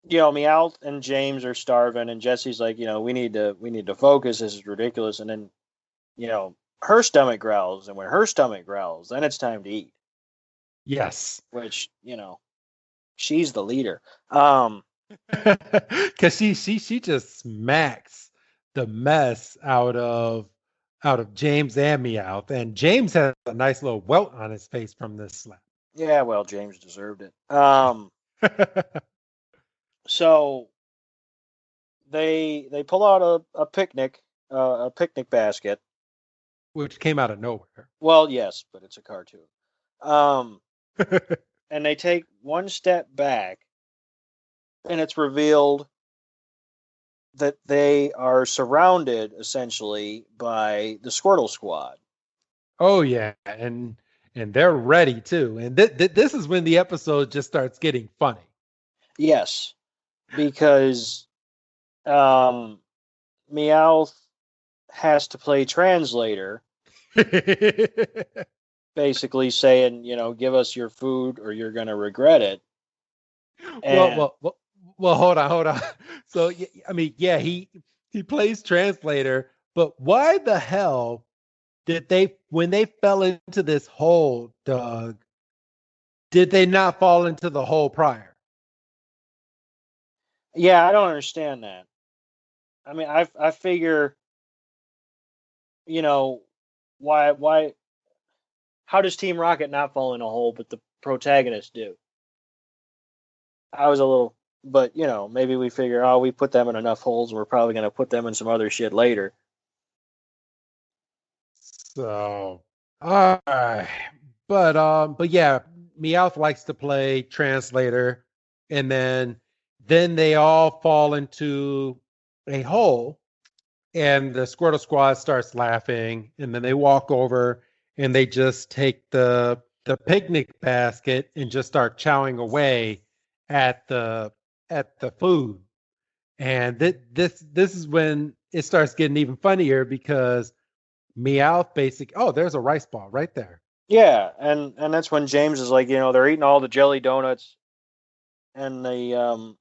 [SPEAKER 3] Meowth and James are starving, and Jesse's like, we need to focus. This is ridiculous. And then, her stomach growls, and when her stomach growls, then it's time to eat.
[SPEAKER 2] Yes.
[SPEAKER 3] Which, she's the leader.
[SPEAKER 2] Because she just smacks the mess out of James and Meowth, and James has a nice little welt on his face from this slap.
[SPEAKER 3] Yeah, well, James deserved it. So they pull out a picnic basket,
[SPEAKER 2] which came out of nowhere.
[SPEAKER 3] Well, yes, but it's a cartoon. And they take one step back, and it's revealed that they are surrounded essentially by the Squirtle Squad.
[SPEAKER 2] Oh yeah, and they're ready too. And this is when the episode just starts getting funny.
[SPEAKER 3] Yes, because Meowth has to play translator, basically saying, give us your food or you're going to regret it. And
[SPEAKER 2] well, hold on. So, I mean, yeah, he plays translator, but why the hell did when they fell into this hole, Doug, did they not fall into the hole prior?
[SPEAKER 3] Yeah, I don't understand that. I mean, I figure, why, how does Team Rocket not fall in a hole, but the protagonists do? I was a little, but maybe we figure, we put them in enough holes, we're probably going to put them in some other shit later.
[SPEAKER 2] So, but yeah, Meowth likes to play translator, and then they all fall into a hole, and the Squirtle Squad starts laughing, and then they walk over and they just take the picnic basket and just start chowing away at the food. And this is when it starts getting even funnier, because Meowth there's a rice ball right there.
[SPEAKER 3] Yeah, and that's when James is like, they're eating all the jelly donuts and the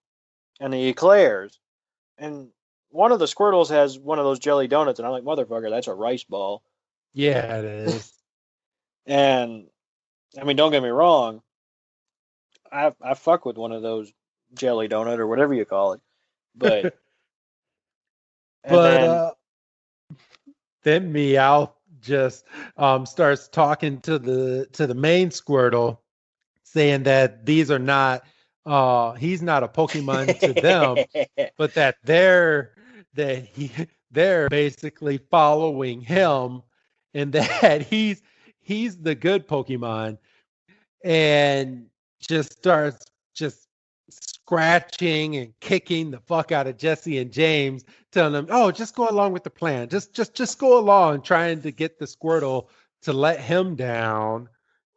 [SPEAKER 3] eclairs, and one of the Squirtles has one of those jelly donuts, and I'm like, motherfucker, that's a rice ball.
[SPEAKER 2] Yeah, it is.
[SPEAKER 3] And I mean, don't get me wrong, I fuck with one of those jelly donut or whatever you call it, but
[SPEAKER 2] then Meowth just starts talking to the main Squirtle, saying that these are not he's not a Pokemon to them, but that they're basically following him, and that he's the good Pokemon, and just starts just scratching and kicking the fuck out of Jesse and James, telling them, "Oh, just go along with the plan. Just go along," trying to get the Squirtle to let him down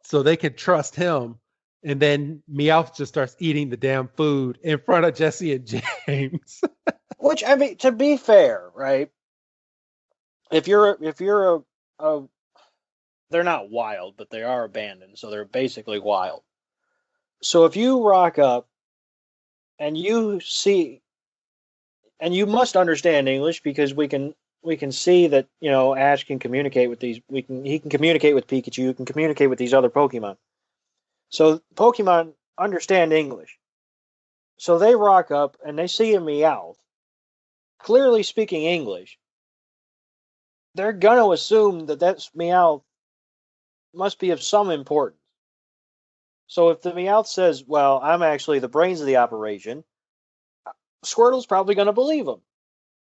[SPEAKER 2] so they could trust him. And then Meowth just starts eating the damn food in front of Jesse and James.
[SPEAKER 3] Which, I mean, to be fair, right? If you're a they're not wild, but they are abandoned, so they're basically wild. So if you rock up and you see, and you must understand English, because we can see that Ash can communicate with these. He can communicate with Pikachu. He can communicate with these other Pokemon. So Pokemon understand English. So they rock up and they see a Meowth clearly speaking English. They're gonna assume that that's Meowth must be of some importance. So if the Meowth says, "Well, I'm actually the brains of the operation," Squirtle's probably going to believe him.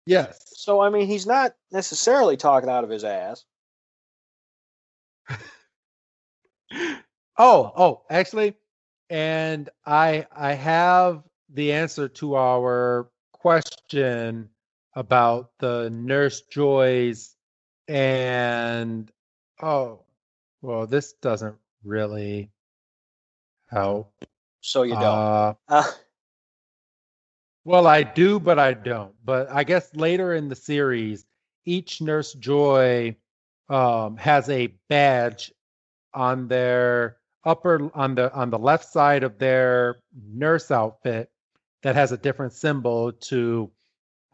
[SPEAKER 2] Yes.
[SPEAKER 3] So, I mean, he's not necessarily talking out of his ass.
[SPEAKER 2] Actually, and I have the answer to our question about the Nurse Joys, and this doesn't really help.
[SPEAKER 3] So you don't.
[SPEAKER 2] Well, I do, but I don't. But I guess later in the series, each Nurse Joy has a badge on their upper on the left side of their nurse outfit that has a different symbol to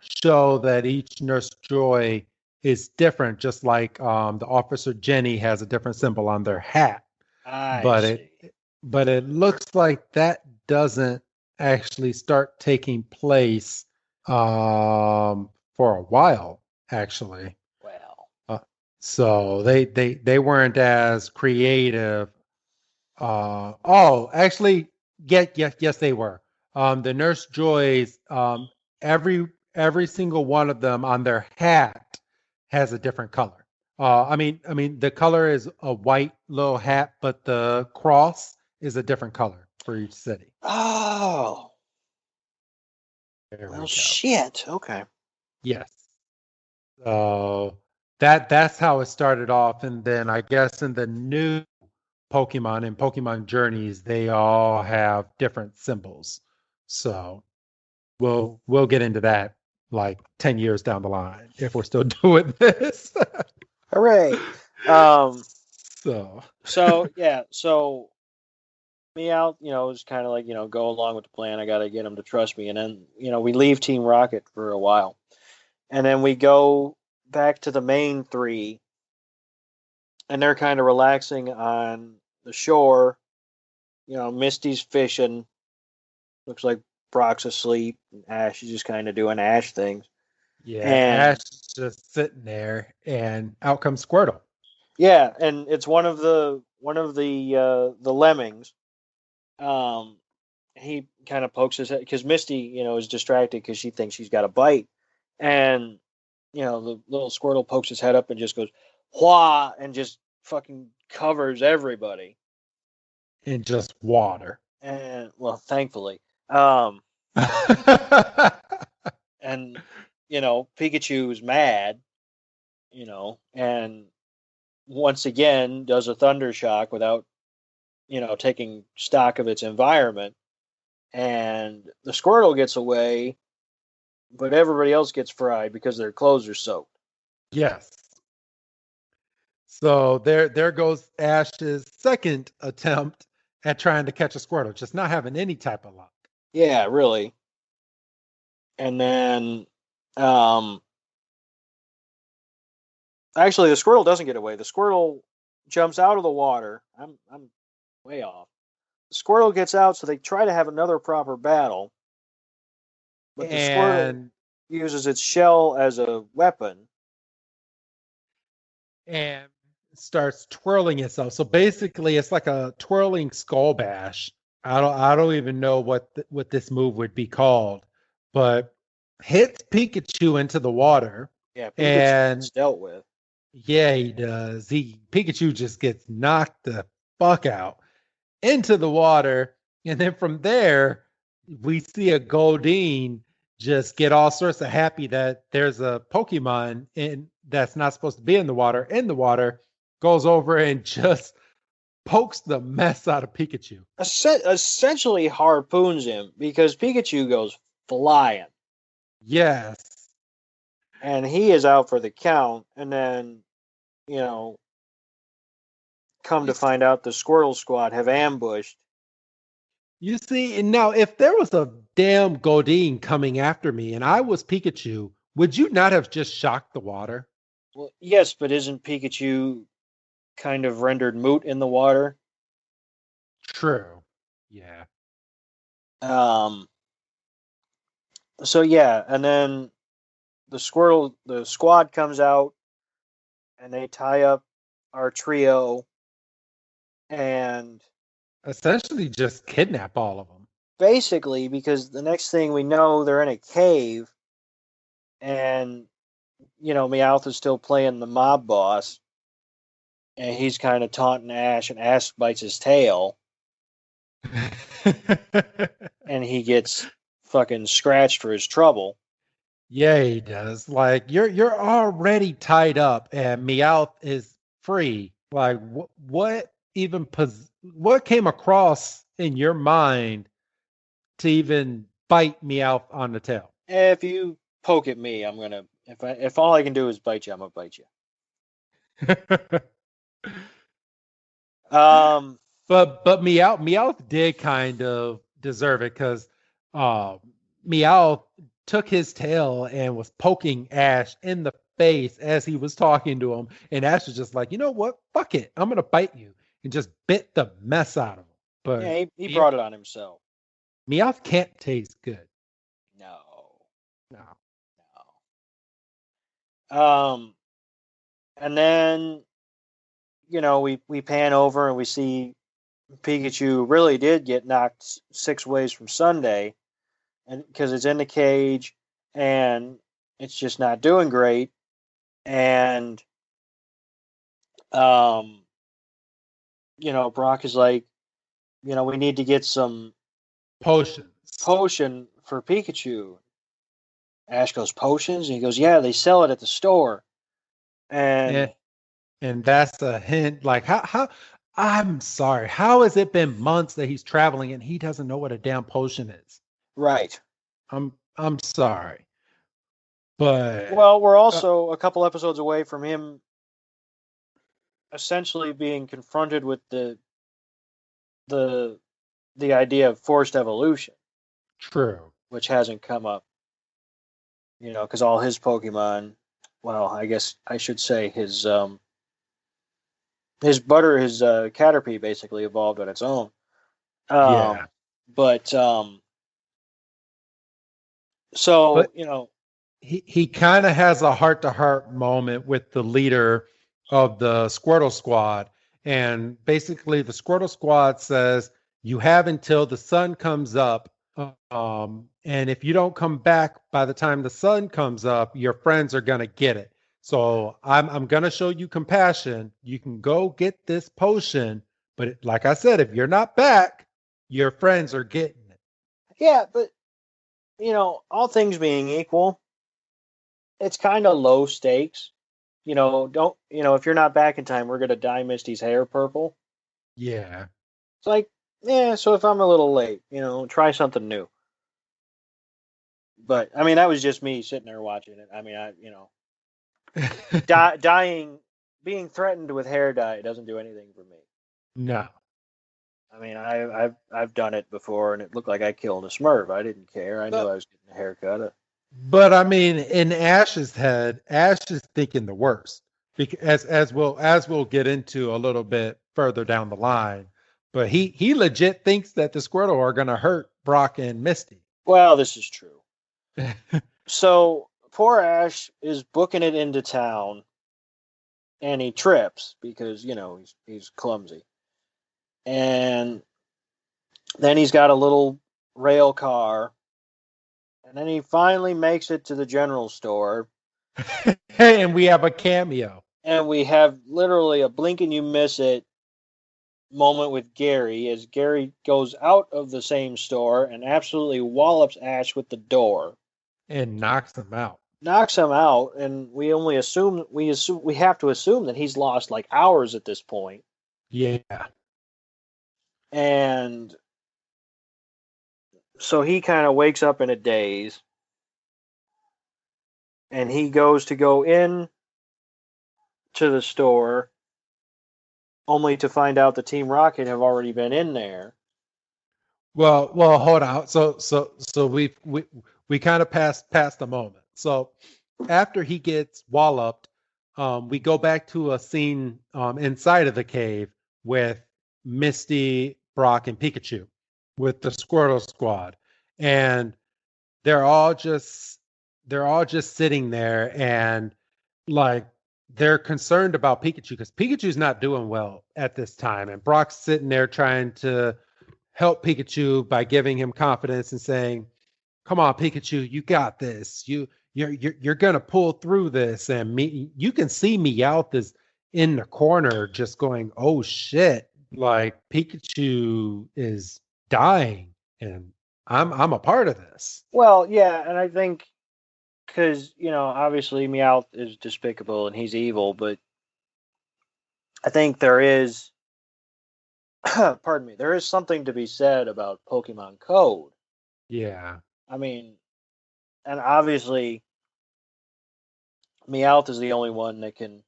[SPEAKER 2] show that each nurse joy is different, just like the officer Jenny has a different symbol on their hat.
[SPEAKER 3] I
[SPEAKER 2] But
[SPEAKER 3] see.
[SPEAKER 2] it looks like that doesn't actually start taking place for a while, actually.
[SPEAKER 3] Well,
[SPEAKER 2] So they weren't as creative. Oh, actually, yes, they were. The Nurse Joys, every single one of them on their hat has a different color. I mean, the color is a white little hat, but the cross is a different color for each city.
[SPEAKER 3] oh,
[SPEAKER 2] There we
[SPEAKER 3] well,
[SPEAKER 2] go.
[SPEAKER 3] shit. Okay.
[SPEAKER 2] Yes. So that's how it started off, and then I guess in the new Pokemon and Pokemon Journeys, they all have different symbols. So we'll get into that like 10 years down the line if we're still doing this.
[SPEAKER 3] Hooray.
[SPEAKER 2] So
[SPEAKER 3] So yeah, so Meow, is kind of like, go along with the plan. I got to get him to trust me. And then, we leave Team Rocket for a while. And then we go back to the main three, and they're kind of relaxing on the shore. Misty's fishing. Looks like Brock's asleep. And Ash is just kind of doing Ash things.
[SPEAKER 2] yeah,
[SPEAKER 3] And
[SPEAKER 2] Ash is just sitting there, and out comes Squirtle.
[SPEAKER 3] yeah, and it's one of the lemmings. He kind of pokes his head because Misty, is distracted because she thinks she's got a bite, and the little Squirtle pokes his head up and just goes "Wah!" and just fucking covers everybody.
[SPEAKER 2] In just water.
[SPEAKER 3] And well, thankfully, and Pikachu is mad, and once again does a thunder shock without taking stock of its environment, and the Squirtle gets away, but everybody else gets fried because their clothes are soaked.
[SPEAKER 2] Yes. So there goes Ash's second attempt at trying to catch a Squirtle, just not having any type of luck.
[SPEAKER 3] Yeah, really. And then, actually, the Squirtle doesn't get away. The Squirtle jumps out of the water. I'm way off. The Squirtle gets out, so they try to have another proper battle. But the Squirtle uses its shell as a weapon.
[SPEAKER 2] And starts twirling itself. So basically, it's like a twirling skull bash. I don't even know what this move would be called, but hits Pikachu into the water.
[SPEAKER 3] Yeah,
[SPEAKER 2] and
[SPEAKER 3] Pikachu's dealt with.
[SPEAKER 2] Yeah, he does. Pikachu just gets knocked the fuck out into the water, and then from there we see a Goldeen just get all sorts of happy that there's a Pokemon that's not supposed to be in the water, goes over and just pokes the mess out of Pikachu.
[SPEAKER 3] Essentially harpoons him because Pikachu goes flying.
[SPEAKER 2] Yes.
[SPEAKER 3] And he is out for the count, and then, come to find out the Squirtle squad have ambushed.
[SPEAKER 2] You see, and now if there was a damn Goldeen coming after me and I was Pikachu, would you not have just shocked the water?
[SPEAKER 3] Well, yes, but isn't Pikachu kind of rendered moot in the water?
[SPEAKER 2] True. Yeah.
[SPEAKER 3] So yeah, and then the squad comes out, and they tie up our trio, and
[SPEAKER 2] essentially just kidnap all of them.
[SPEAKER 3] Basically, because the next thing we know, they're in a cave, and Meowth is still playing the mob boss, and he's kind of taunting Ash, and Ash bites his tail, and he gets fucking scratched for his trouble.
[SPEAKER 2] Yeah, he does. Like you're already tied up, and Meowth is free. Like what came across in your mind to even bite Meowth on the tail?
[SPEAKER 3] If you poke at me, I'm gonna. If all I can do is bite you, I'm gonna bite you.
[SPEAKER 2] But Meowth did kind of deserve it because Meowth took his tail and was poking Ash in the face as he was talking to him, and Ash was just like, you know what, fuck it, I'm gonna bite you, and just bit the mess out of him. But
[SPEAKER 3] Yeah, he brought it on himself.
[SPEAKER 2] Meowth can't taste good.
[SPEAKER 3] No,
[SPEAKER 2] No.
[SPEAKER 3] no. And then we pan over and we see Pikachu really did get knocked 6 ways from Sunday, and because it's in the cage and it's just not doing great, and Brock is like, we need to get some
[SPEAKER 2] Potions.
[SPEAKER 3] potion for Pikachu. Ash goes, potions? And he goes, yeah, they sell it at the store. And
[SPEAKER 2] And that's a hint. Like how I'm sorry. How has it been months that he's traveling and he doesn't know what a damn potion is?
[SPEAKER 3] right.
[SPEAKER 2] I'm sorry. But
[SPEAKER 3] Well, we're also a couple episodes away from him essentially being confronted with the idea of forced evolution,
[SPEAKER 2] true.
[SPEAKER 3] which hasn't come up. Because all his Pokemon, well, I guess I should say his Caterpie basically evolved on its own.
[SPEAKER 2] Yeah.
[SPEAKER 3] But
[SPEAKER 2] But he kind of has a heart-to-heart moment with the leader of the Squirtle Squad. And basically the Squirtle Squad says, you have until the sun comes up. And if you don't come back by the time the sun comes up, your friends are going to get it. So I'm going to show you compassion. You can go get this potion. But like I said, if you're not back, your friends are getting it.
[SPEAKER 3] yeah, but all things being equal, it's kind of low stakes. Don't if you're not back in time, we're gonna dye Misty's hair purple.
[SPEAKER 2] Yeah.
[SPEAKER 3] It's like, yeah. So if I'm a little late, try something new. But I mean, that was just me sitting there watching it. I mean, dying, being threatened with hair dye doesn't do anything for me.
[SPEAKER 2] No.
[SPEAKER 3] I mean, I've done it before, and it looked like I killed a Smurf. I didn't care. I knew I was getting a haircut.
[SPEAKER 2] But I mean, in Ash's head, Ash is thinking the worst, because as we'll get into a little bit further down the line. But he legit thinks that the Squirtle are going to hurt Brock and Misty.
[SPEAKER 3] Well, this is true. So poor Ash is booking it into town, and he trips because he's clumsy, and then he's got a little rail car. And then he finally makes it to the general store.
[SPEAKER 2] And we have a cameo.
[SPEAKER 3] And we have literally a blink and you miss it moment with Gary as Gary goes out of the same store and absolutely wallops Ash with the door.
[SPEAKER 2] And knocks him out.
[SPEAKER 3] And we have to assume that he's lost like hours at this point.
[SPEAKER 2] Yeah.
[SPEAKER 3] And so he kind of wakes up in a daze, and he goes to go in to the store, only to find out the Team Rocket have already been in there.
[SPEAKER 2] Well, hold on. So we kind of passed the moment. So after he gets walloped, we go back to a scene inside of the cave with Misty, Brock, and Pikachu with the Squirtle Squad, and they're all just sitting there, and like they're concerned about Pikachu because Pikachu's not doing well at this time, and Brock's sitting there trying to help Pikachu by giving him confidence and saying, "Come on, Pikachu, you got this. You're gonna pull through this." And you can see Meowth is in the corner just going, "Oh shit!" Like Pikachu is dying, and I'm a part of this.
[SPEAKER 3] Well, yeah, and I think because obviously Meowth is despicable and he's evil, but I think there is, pardon me, there is something to be said about Pokemon code.
[SPEAKER 2] Yeah.
[SPEAKER 3] I mean, and obviously Meowth is the only one that can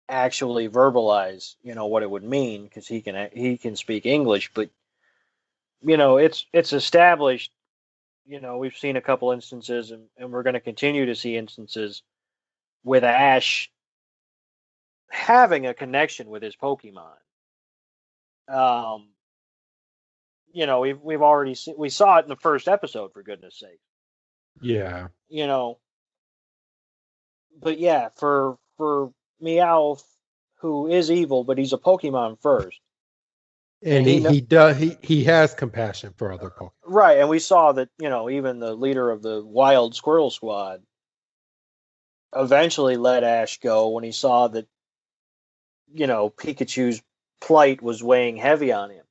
[SPEAKER 3] actually verbalize, what it would mean, because he can speak English, but it's established. We've seen a couple instances, and we're going to continue to see instances with Ash having a connection with his Pokemon. We've already we saw it in the first episode, for goodness sake.
[SPEAKER 2] Yeah.
[SPEAKER 3] But yeah, for Meowth, who is evil, but he's a Pokemon first.
[SPEAKER 2] And he has compassion for other Pokemon.
[SPEAKER 3] Right, and we saw that, even the leader of the Wild Squirrel Squad eventually let Ash go when he saw that, Pikachu's plight was weighing heavy on him.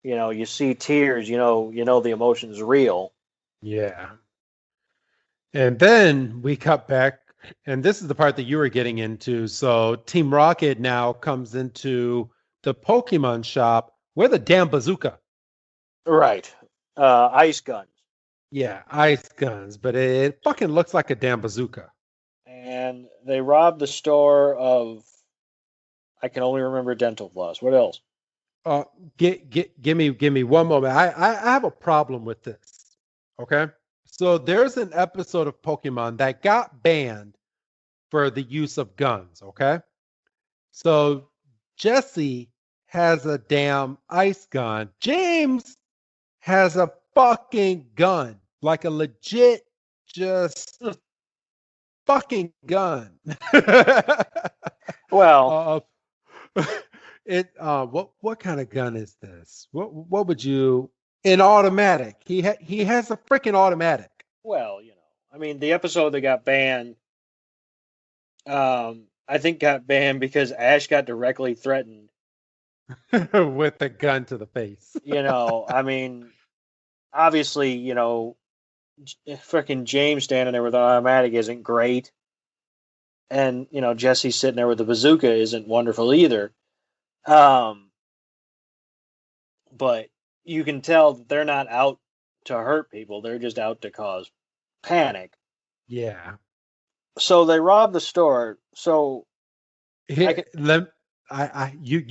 [SPEAKER 3] You see tears, the emotion's real.
[SPEAKER 2] Yeah. And then we cut back, and this is the part that you were getting into. So Team Rocket now comes into the Pokemon shop with a damn bazooka.
[SPEAKER 3] Right. Ice guns.
[SPEAKER 2] Yeah, ice guns, but it fucking looks like a damn bazooka.
[SPEAKER 3] And they robbed the store of, I can only remember dental floss. What else?
[SPEAKER 2] Give me one moment. I have a problem with this. Okay. So there's an episode of Pokemon that got banned for the use of guns. Okay. So Jesse has a damn ice gun. James has a fucking gun, like a legit, just fucking gun.
[SPEAKER 3] Well,
[SPEAKER 2] what kind of gun is this? What would you? An automatic. He has a freaking automatic.
[SPEAKER 3] Well, I mean, the episode that got banned, I think got banned because Ash got directly threatened
[SPEAKER 2] with a gun to the face.
[SPEAKER 3] I mean, obviously, freaking James standing there with an automatic isn't great. And, Jesse sitting there with the bazooka isn't wonderful either. But you can tell that they're not out to hurt people. They're just out to cause panic.
[SPEAKER 2] Yeah.
[SPEAKER 3] So they robbed the store. So
[SPEAKER 2] you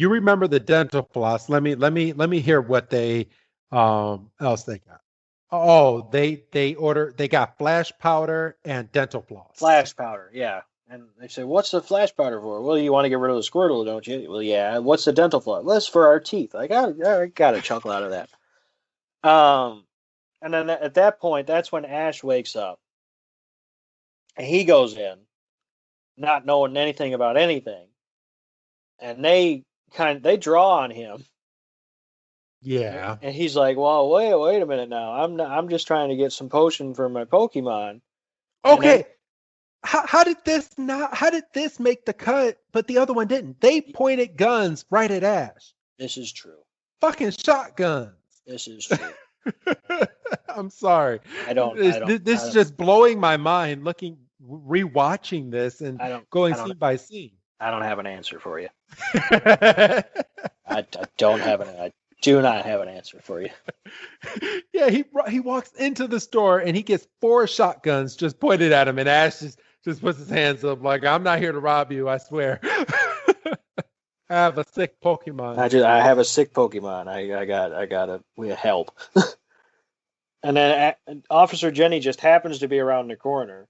[SPEAKER 2] remember the dental floss. Let me hear what they else they got. Oh, they got flash powder and dental floss.
[SPEAKER 3] Flash powder, yeah. And they say, what's the flash powder for? Well, you want to get rid of the Squirtle, don't you? Well, yeah. What's the dental floss? Well, that's for our teeth. I got a chuckle out of that. And then at that point, that's when Ash wakes up. And he goes in, not knowing anything about anything. And they draw on him.
[SPEAKER 2] Yeah.
[SPEAKER 3] And he's like, well, wait a minute now. I'm just trying to get some potion for my Pokemon.
[SPEAKER 2] Okay. How did this make the cut, but the other one didn't? They pointed guns right at Ash.
[SPEAKER 3] This is true.
[SPEAKER 2] Fucking shotguns.
[SPEAKER 3] This is true.
[SPEAKER 2] I'm sorry. This is just blowing my mind. Rewatching this and going scene by scene.
[SPEAKER 3] I don't have an answer for you. I do not have an answer for you.
[SPEAKER 2] Yeah, he walks into the store and he gets 4 shotguns just pointed at him, and Ash just puts his hands up like, I'm not here to rob you, I swear. I have a sick Pokemon.
[SPEAKER 3] I have a sick Pokemon. I gotta help. And then Officer Jenny just happens to be around the corner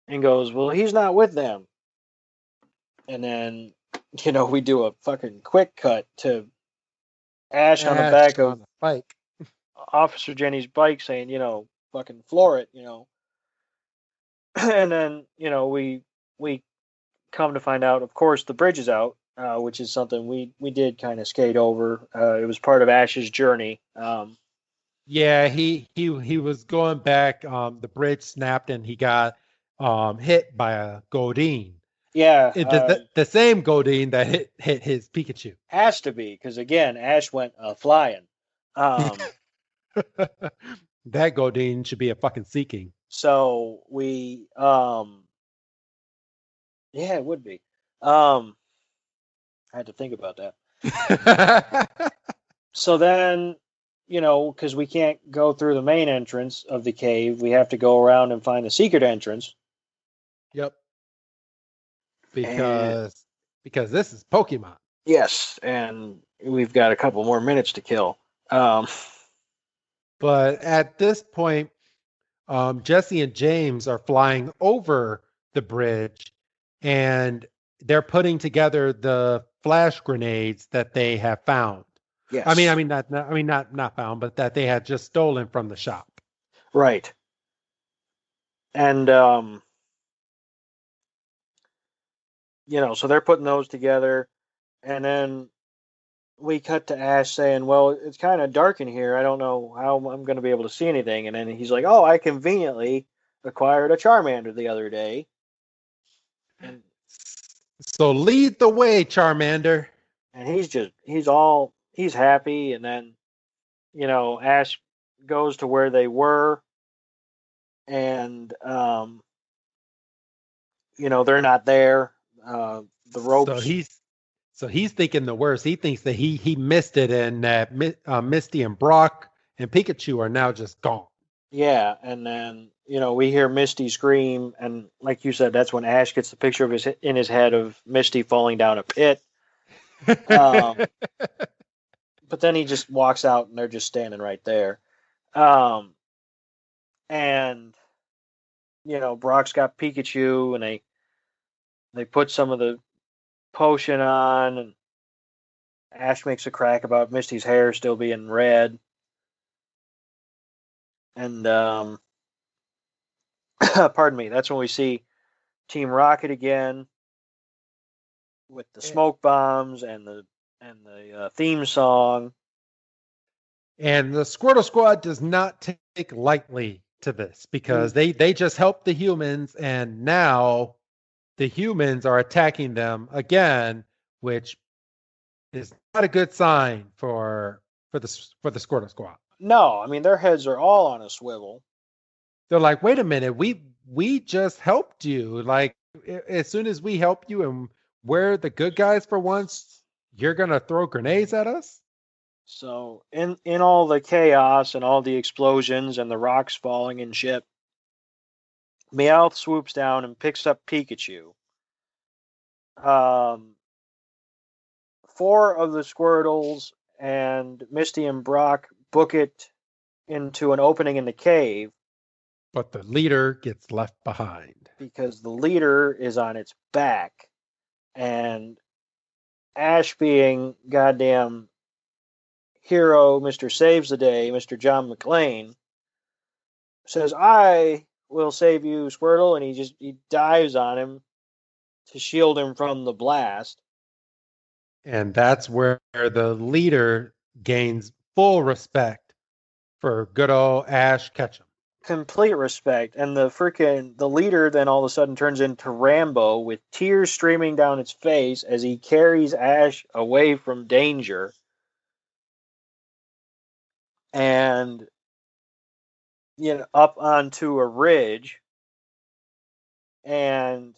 [SPEAKER 3] and goes, well, he's not with them. And then, we do a fucking quick cut to Ash on the back of
[SPEAKER 2] the bike.
[SPEAKER 3] Officer Jenny's bike saying, fucking floor it, And then, we come to find out, of course, the bridge is out, which is something we did kind of skate over. It was part of Ash's journey.
[SPEAKER 2] Yeah, he was going back. The bridge snapped and he got hit by a Godine.
[SPEAKER 3] Yeah.
[SPEAKER 2] The same Godine that hit his Pikachu.
[SPEAKER 3] Has to be, because again, Ash went flying.
[SPEAKER 2] That Godine should be a fucking Seeking.
[SPEAKER 3] So we, yeah, it would be. I had to think about that. So then, because we can't go through the main entrance of the cave, we have to go around and find the secret entrance.
[SPEAKER 2] Yep. Because because this is Pokemon.
[SPEAKER 3] Yes, and we've got a couple more minutes to kill. Um,
[SPEAKER 2] But at this point, Jesse and James are flying over the bridge, and they're putting together the flash grenades that they have found.
[SPEAKER 3] yes,
[SPEAKER 2] Not found, but that they had just stolen from the shop.
[SPEAKER 3] right. And so they're putting those together, and then we cut to Ash saying, "Well, it's kind of dark in here. I don't know how I'm going to be able to see anything." And then he's like, "Oh, I conveniently acquired a Charmander the other day." And
[SPEAKER 2] So lead the way, Charmander.
[SPEAKER 3] he's happy. And then Ash goes to where they were, and they're not there. The ropes.
[SPEAKER 2] So he's thinking the worst. He thinks that he missed it, and that Misty and Brock and Pikachu are now just gone.
[SPEAKER 3] Yeah, and then we hear Misty scream, and like you said, that's when Ash gets the picture of in his head of Misty falling down a pit. But then he just walks out, and they're just standing right there. And Brock's got Pikachu, and they put some of the potion on, and Ash makes a crack about Misty's hair still being red. And pardon me, that's when we see Team Rocket again with the smoke bombs and the theme song.
[SPEAKER 2] And the Squirtle Squad does not take lightly to this, because they just helped the humans, and now the humans are attacking them again, which is not a good sign for the Squirtle Squad.
[SPEAKER 3] No, I mean, their heads are all on a swivel.
[SPEAKER 2] They're like, wait a minute, we just helped you. Like, as soon as we help you and we're the good guys for once, you're gonna throw grenades at us?
[SPEAKER 3] So in all the chaos and all the explosions and the rocks falling and shit, Meowth swoops down and picks up Pikachu. 4 of the Squirtles and Misty and Brock book it into an opening in the cave.
[SPEAKER 2] But the leader gets left behind.
[SPEAKER 3] Because the leader is on its back. And Ash, being goddamn hero, Mr. Saves the Day, Mr. John McClane, says, "I will save you, Squirtle," and he dives on him to shield him from the blast.
[SPEAKER 2] And that's where the leader gains full respect for good old Ash Ketchum.
[SPEAKER 3] Complete respect. And the leader then all of a sudden turns into Rambo with tears streaming down its face as he carries Ash away from danger. And up onto a ridge. And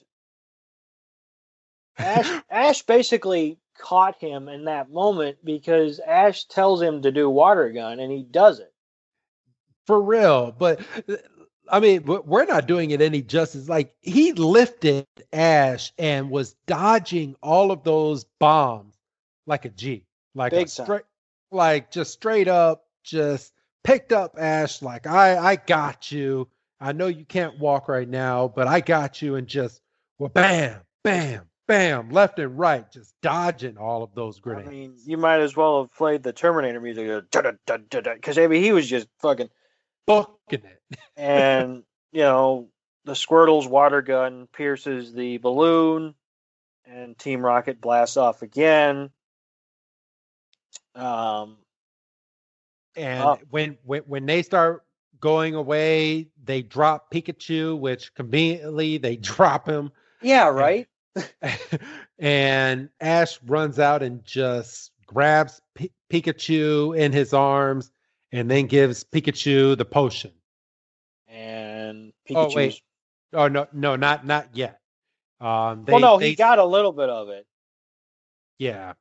[SPEAKER 3] Ash basically caught him in that moment, because Ash tells him to do water gun and he does it.
[SPEAKER 2] For real. But I mean, we're not doing it any justice. Like, he lifted Ash and was dodging all of those bombs like a G. Like
[SPEAKER 3] Big
[SPEAKER 2] straight, like just straight up, just picked up Ash like, I got you. I know you can't walk right now, but I got you, and just bam, bam, bam, left and right, just dodging all of those grenades.
[SPEAKER 3] I mean, you might as well have played the Terminator music, because he was just fucking
[SPEAKER 2] booking it.
[SPEAKER 3] And the Squirtle's water gun pierces the balloon, and Team Rocket blasts off again.
[SPEAKER 2] And when they start going away, they drop Pikachu, which conveniently they drop him.
[SPEAKER 3] Yeah, right.
[SPEAKER 2] And Ash runs out and just grabs Pikachu in his arms, and then gives Pikachu the potion.
[SPEAKER 3] And Pikachu.
[SPEAKER 2] Oh wait, oh no, not yet.
[SPEAKER 3] He got a little bit of it.
[SPEAKER 2] Yeah,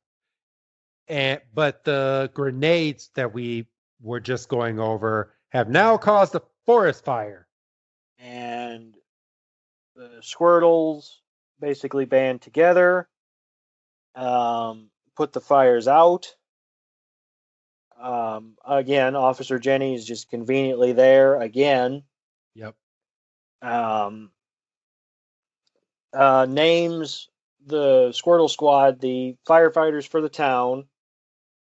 [SPEAKER 2] but the grenades that we were just going over have now caused a forest fire.
[SPEAKER 3] And the Squirtles basically band together put the fires out. Again, Officer Jenny is just conveniently there again.
[SPEAKER 2] Yep.
[SPEAKER 3] Names the Squirtle Squad the firefighters for the town.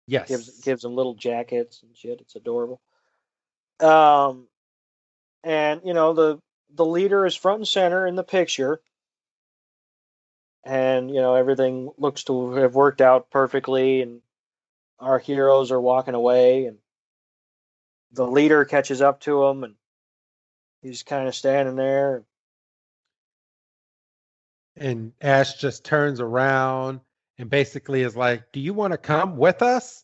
[SPEAKER 2] Yes.
[SPEAKER 3] Gives them little jackets and shit. It's adorable. And the leader is front and center in the picture, and everything looks to have worked out perfectly, and our heroes are walking away, and the leader catches up to him, and he's kind of standing there.
[SPEAKER 2] And Ash just turns around and basically is like, "Do you want to come with us?"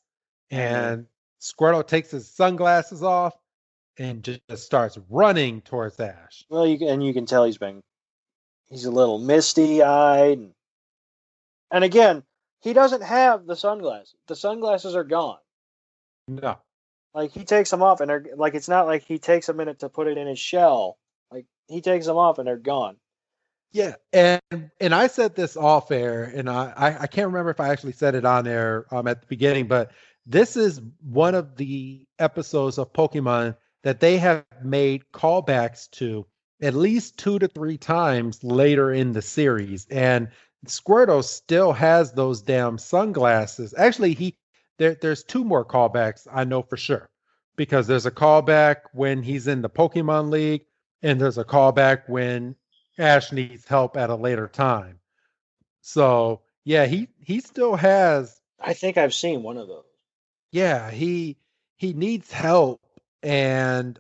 [SPEAKER 2] And Squirtle takes his sunglasses off and just starts running towards Ash.
[SPEAKER 3] Well, you can tell he's a little misty-eyed, and again, he doesn't have the sunglasses. The sunglasses are gone.
[SPEAKER 2] No.
[SPEAKER 3] Like, he takes them off, and they're like, it's not like he takes a minute to put it in his shell. Like, he takes them off, and they're gone.
[SPEAKER 2] Yeah, and I said this off air, and I can't remember if I actually said it on air at the beginning, but this is one of the episodes of Pokemon that they have made callbacks to at least 2 to 3 times later in the series, and Squirtle still has those damn sunglasses. Actually, there's 2 more callbacks I know for sure, because there's a callback when he's in the Pokemon League, and there's a callback when Ash needs help at a later time. So yeah, he still has.
[SPEAKER 3] I think I've seen one of those.
[SPEAKER 2] Yeah, he needs help, and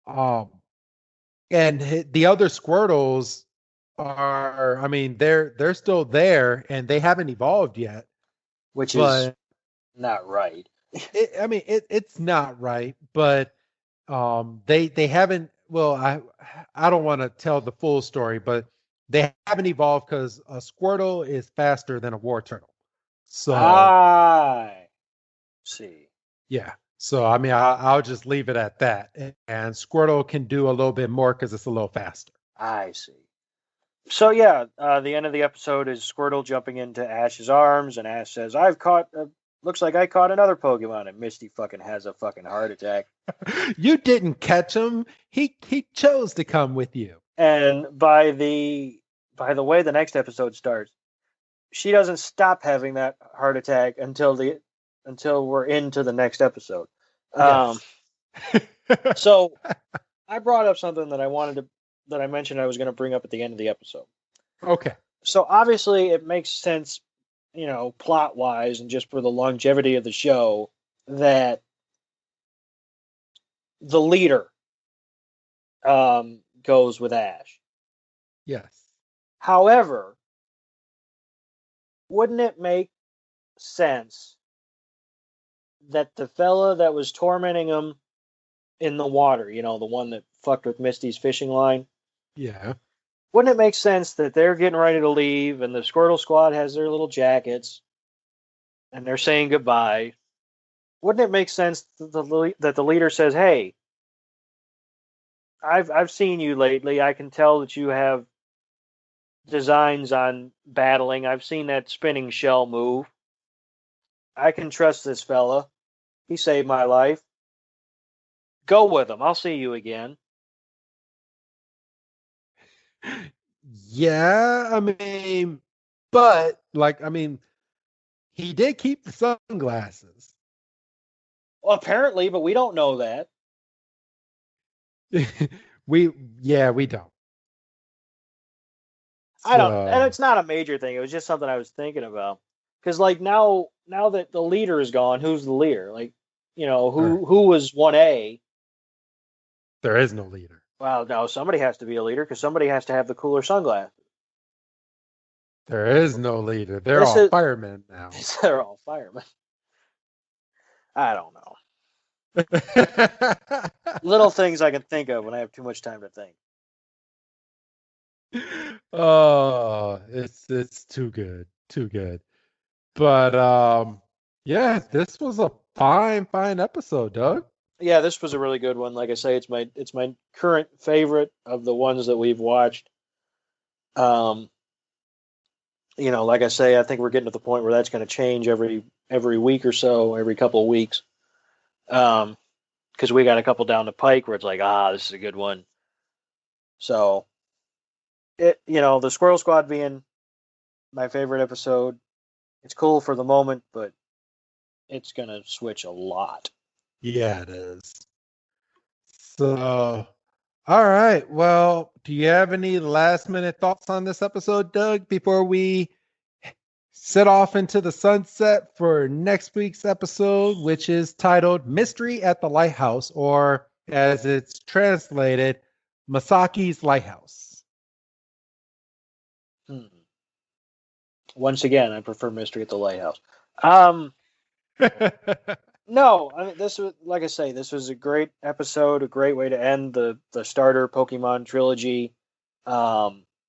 [SPEAKER 2] the other Squirtles are. I mean, they're still there, and they haven't evolved yet,
[SPEAKER 3] which is not right.
[SPEAKER 2] It's not right, but they haven't. Well, I don't want to tell the full story, but they haven't evolved because a Squirtle is faster than a Wartortle. So
[SPEAKER 3] I see.
[SPEAKER 2] Yeah. So I mean, I'll just leave it at that. And Squirtle can do a little bit more because it's a little faster.
[SPEAKER 3] I see. So yeah, the end of the episode is Squirtle jumping into Ash's arms, and Ash says, "I've caught. Looks like I caught another Pokemon," and Misty fucking has a fucking heart attack.
[SPEAKER 2] You didn't catch him. He chose to come with you.
[SPEAKER 3] And by the way the next episode starts, she doesn't stop having that heart attack until we're into the next episode.
[SPEAKER 2] Yes.
[SPEAKER 3] So I brought up something that I mentioned I was going to bring up at the end of the episode.
[SPEAKER 2] Okay.
[SPEAKER 3] So obviously it makes sense, plot wise and just for the longevity of the show, that the leader goes with Ash.
[SPEAKER 2] Yes.
[SPEAKER 3] However, wouldn't it make sense that the fella that was tormenting him in the water, the one that fucked with Misty's fishing line?
[SPEAKER 2] Yeah.
[SPEAKER 3] Wouldn't it make sense that they're getting ready to leave and the Squirtle Squad has their little jackets and they're saying goodbye? Wouldn't it make sense that the leader says, "Hey, I've seen you lately. I can tell that you have designs on battling. I've seen that spinning shell move. I can trust this fella. He saved my life. Go with him. I'll see you again."
[SPEAKER 2] Yeah, but he did keep the sunglasses.
[SPEAKER 3] Well, apparently, but we don't know that.
[SPEAKER 2] we don't.
[SPEAKER 3] I don't, and it's not a major thing. It was just something I was thinking about. Because now that the leader is gone, who's the leader? Who was 1A?
[SPEAKER 2] There is no leader.
[SPEAKER 3] Well, no, somebody has to be a leader because somebody has to have the cooler sunglasses.
[SPEAKER 2] There is no leader. They're all firemen now.
[SPEAKER 3] They're all firemen. I don't know. Little things I can think of when I have too much time to think.
[SPEAKER 2] Oh, it's too good. But yeah, this was a fine episode, Doug.
[SPEAKER 3] Yeah, this was a really good one. Like I say, it's my current favorite of the ones that we've watched. like I say, I think we're getting to the point where that's going to change every week or so, every couple of weeks. Because we got a couple down the pike where it's like, this is a good one. So, the Squirrel Squad being my favorite episode, it's cool for the moment, but it's going to switch a lot.
[SPEAKER 2] Yeah, it is. So, all right. Well, do you have any last minute thoughts on this episode, Doug, before we set off into the sunset for next week's episode, which is titled Mystery at the Lighthouse, or as it's translated, Masaki's Lighthouse?
[SPEAKER 3] Once again, I prefer Mystery at the Lighthouse. No, I mean, this was, like I say, this was a great episode, a great way to end the starter Pokemon trilogy. Ash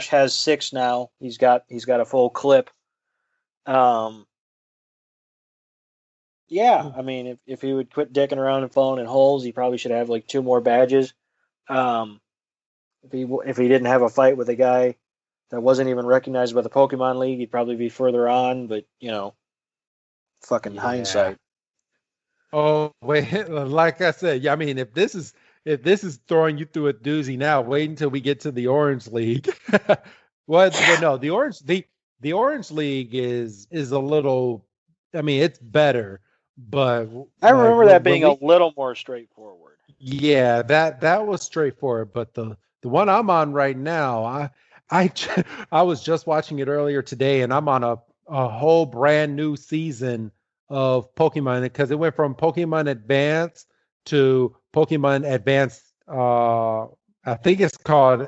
[SPEAKER 3] has 6 now. He's got a full clip. Yeah, I mean, if he would quit dicking around and falling in holes, he probably should have like 2 more badges. If he didn't have a fight with a guy that wasn't even recognized by the Pokemon League, he'd probably be further on. But fucking hindsight.
[SPEAKER 2] Oh wait, like I said, yeah. I mean, if this is throwing you through a doozy now, wait until we get to the Orange League. No, the Orange League is a little. I mean, it's better, but
[SPEAKER 3] I remember that being a little more straightforward.
[SPEAKER 2] Yeah, that was straightforward. But the one I'm on right now, I was just watching it earlier today, and I'm on a whole brand new season of Pokemon because it went from Pokemon Advance to Pokemon Advanced. I think it's called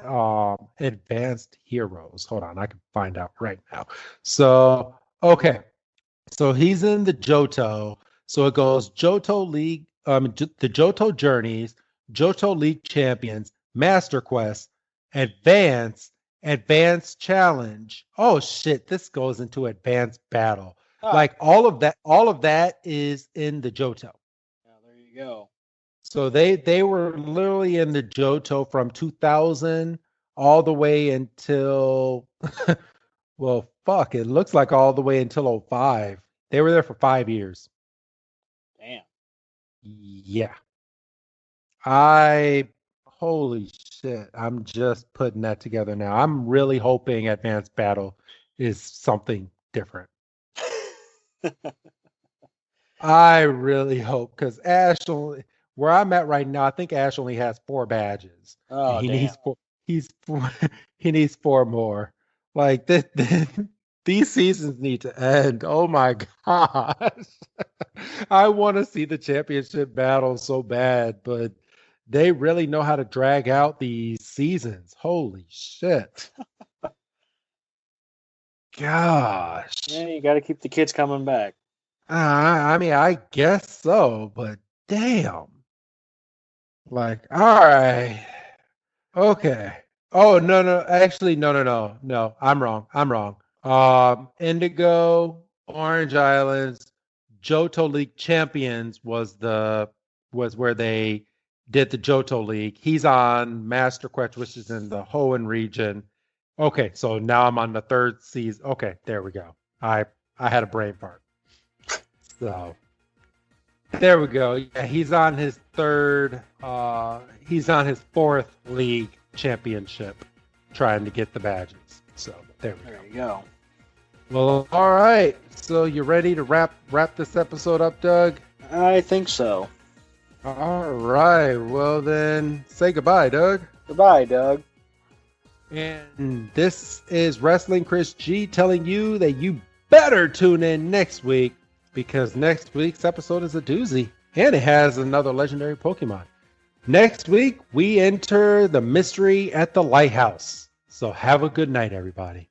[SPEAKER 2] Advanced Heroes. Hold on, I can find out right now. So okay, so he's in the Johto. So it goes Johto League, the Johto Journeys, Johto League Champions, Master Quest, Advanced Challenge. Oh shit, this goes into Advanced Battle. Like all of that is in the Johto.
[SPEAKER 3] Yeah, there you go.
[SPEAKER 2] So they were literally in the Johto from 2000 all the way until well, fuck, it looks like all the way until 05. They were there for 5 years.
[SPEAKER 3] Damn.
[SPEAKER 2] Yeah. Holy shit, I'm just putting that together now. I'm really hoping Advanced Battle is something different. I really hope, because where I'm at right now, I think Ash only has 4 badges.
[SPEAKER 3] Oh,
[SPEAKER 2] he
[SPEAKER 3] damn.
[SPEAKER 2] He needs 4 more. Like these seasons need to end. Oh my gosh. I want to see the championship battle so bad, but they really know how to drag out these seasons. Holy shit. Gosh.
[SPEAKER 3] Yeah, you got to keep the kids coming back.
[SPEAKER 2] I mean, I guess so, but damn. Like, all right. Okay. Oh, no. Actually, no. I'm wrong. Indigo, Orange Islands, Johto League Champions was where they did the Johto League. He's on Master Quest, which is in the Hoenn region. Okay, so now I'm on the 3rd season. Okay, there we go. I had a brain fart. So there we go. Yeah, he's on his 3rd. He's on his 4th league championship, trying to get the badges. So there
[SPEAKER 3] you go.
[SPEAKER 2] Well, all right. So you ready to wrap this episode up, Doug?
[SPEAKER 3] I think so.
[SPEAKER 2] All right. Well, then say goodbye, Doug.
[SPEAKER 3] Goodbye, Doug.
[SPEAKER 2] And this is Wrestling Chris G telling you that you better tune in next week, because next week's episode is a doozy and it has another legendary Pokemon. Next week, we enter the Mystery at the Lighthouse. So have a good night, everybody.